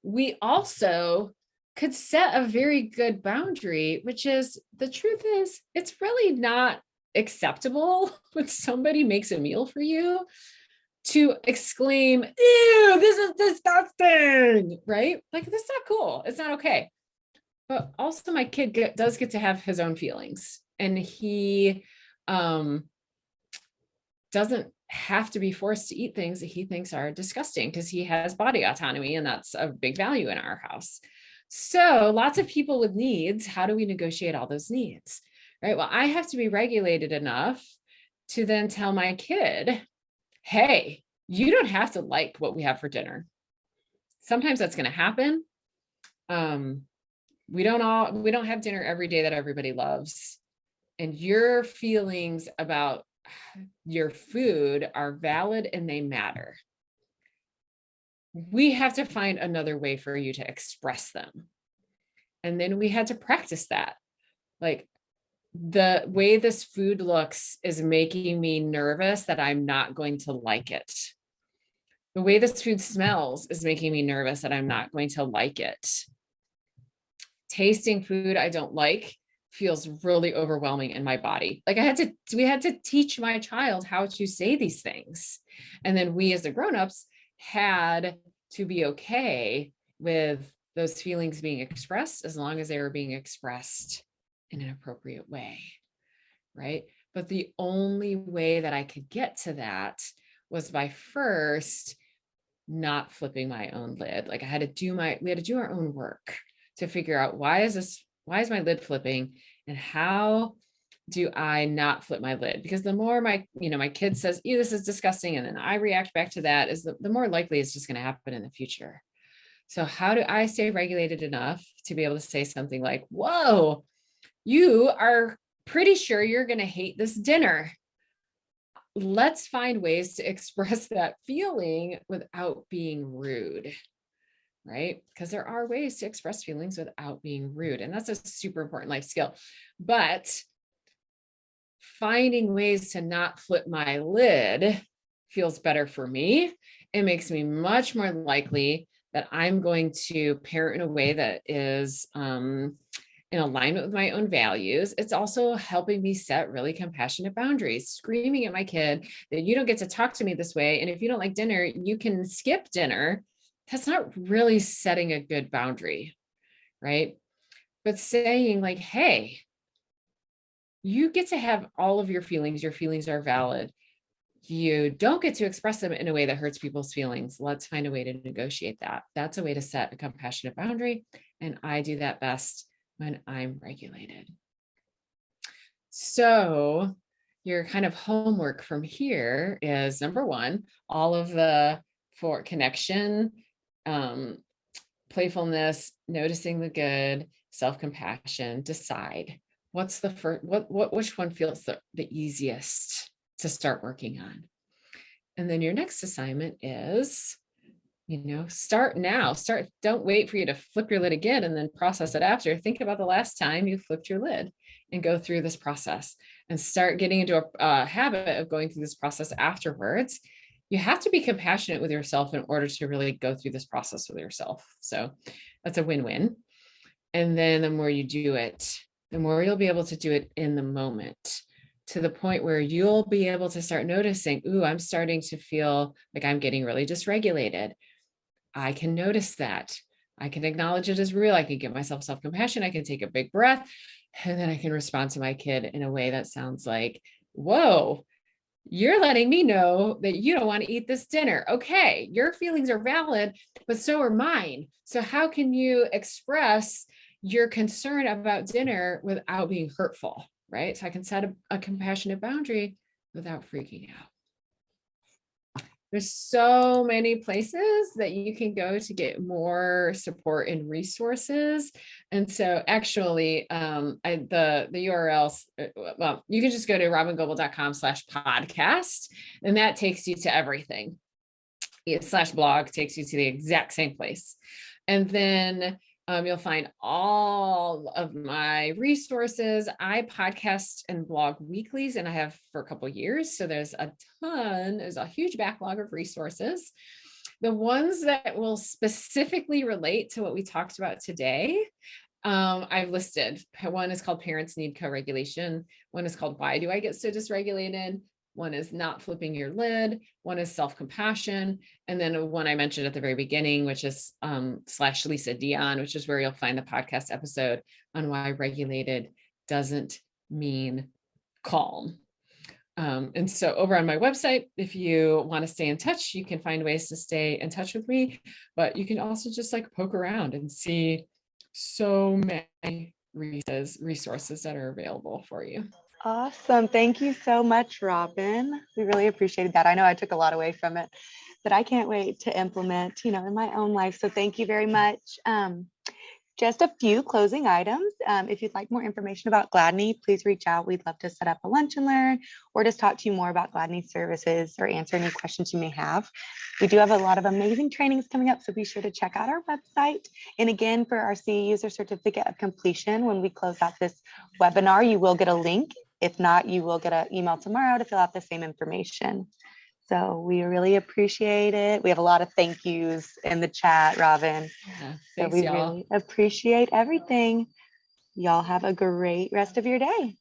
we also could set a very good boundary, which is the truth is it's really not acceptable when somebody makes a meal for you to exclaim, ew, this is disgusting, right? Like that's not cool. It's not okay. But also my kid does get to have his own feelings, and he doesn't have to be forced to eat things that he thinks are disgusting because he has body autonomy, and that's a big value in our house. So lots of people with needs, how do we negotiate all those needs, right? Well, I have to be regulated enough to then tell my kid, hey, you don't have to like what we have for dinner. Sometimes that's going to happen. We don't have dinner every day that everybody loves. And your feelings about your food are valid and they matter. We have to find another way for you to express them. And then we had to practice that. Like, the way this food looks is making me nervous that I'm not going to like it. The way this food smells is making me nervous that I'm not going to like it. Tasting food I don't like feels really overwhelming in my body. Like we had to teach my child how to say these things. And then we as the grownups had to be okay with those feelings being expressed as long as they were being expressed in an appropriate way, right? But the only way that I could get to that was by first not flipping my own lid. Like we had to do our own work to figure out why is my lid flipping, and how do I not flip my lid? Because the more my kid says, ew, this is disgusting, and then I react back to that, is the more likely it's just going to happen in the future. So how do I stay regulated enough to be able to say something like, whoa, you are pretty sure you're going to hate this dinner. Let's find ways to express that feeling without being rude, right? Because there are ways to express feelings without being rude. And that's a super important life skill. But finding ways to not flip my lid feels better for me. It makes me much more likely that I'm going to parent in a way that is in alignment with my own values. It's also helping me set really compassionate boundaries, screaming at my kid that you don't get to talk to me this way. And if you don't like dinner, you can skip dinner. That's not really setting a good boundary, right? But saying like, hey, you get to have all of your feelings. Your feelings are valid. You don't get to express them in a way that hurts people's feelings. Let's find a way to negotiate that. That's a way to set a compassionate boundary. And I do that best when I'm regulated. So your kind of homework from here is number one, all of the for connection, playfulness, noticing the good, self-compassion, decide what's the first, which one feels the easiest to start working on. And then your next assignment is, start now. Don't wait for you to flip your lid again and then process it after. Think about the last time you flipped your lid and go through this process and start getting into a habit of going through this process afterwards. You have to be compassionate with yourself in order to really go through this process with yourself. So that's a win-win. And then the more you do it, the more you'll be able to do it in the moment, to the point where you'll be able to start noticing, ooh, I'm starting to feel like I'm getting really dysregulated. I can notice that. I can acknowledge it as real. I can give myself self-compassion. I can take a big breath, and then I can respond to my kid in a way that sounds like, whoa, you're letting me know that you don't want to eat this dinner. Okay, your feelings are valid, but so are mine. So how can you express your concern about dinner without being hurtful, right? So I can set a compassionate boundary without freaking out. There's so many places that you can go to get more support and resources. And so actually the URLs, well, you can just go to robingoble.com/podcast, and that takes you to everything. /blog takes you to the exact same place. And then you'll find all of my resources. I podcast and blog weeklies, and I have for a couple of years. So there's a huge backlog of resources. The ones that will specifically relate to what we talked about today, I've listed. One is called Parents Need Co-Regulation. One is called Why Do I Get So Dysregulated? One is Not Flipping Your Lid. One is Self-Compassion. And then one I mentioned at the very beginning, which is /Lisa Dion, which is where you'll find the podcast episode on why regulated doesn't mean calm. And so over on my website, if you want to stay in touch, you can find ways to stay in touch with me, but you can also just like poke around and see so many resources that are available for you. Awesome. Thank you so much, Robin. We really appreciated that. I know I took a lot away from it, but I can't wait to implement, in my own life. So thank you very much. Just a few closing items. If you'd like more information about Gladney, please reach out. We'd love to set up a lunch and learn, or just talk to you more about Gladney services or answer any questions you may have. We do have a lot of amazing trainings coming up, so be sure to check out our website. And again, for our CE User Certificate of Completion, when we close out this webinar, you will get a link. If not, you will get an email tomorrow to fill out the same information. So we really appreciate it. We have a lot of thank yous in the chat, Robin. Yeah, So thanks, we y'all. really appreciate everything. Y'all have a great rest of your day.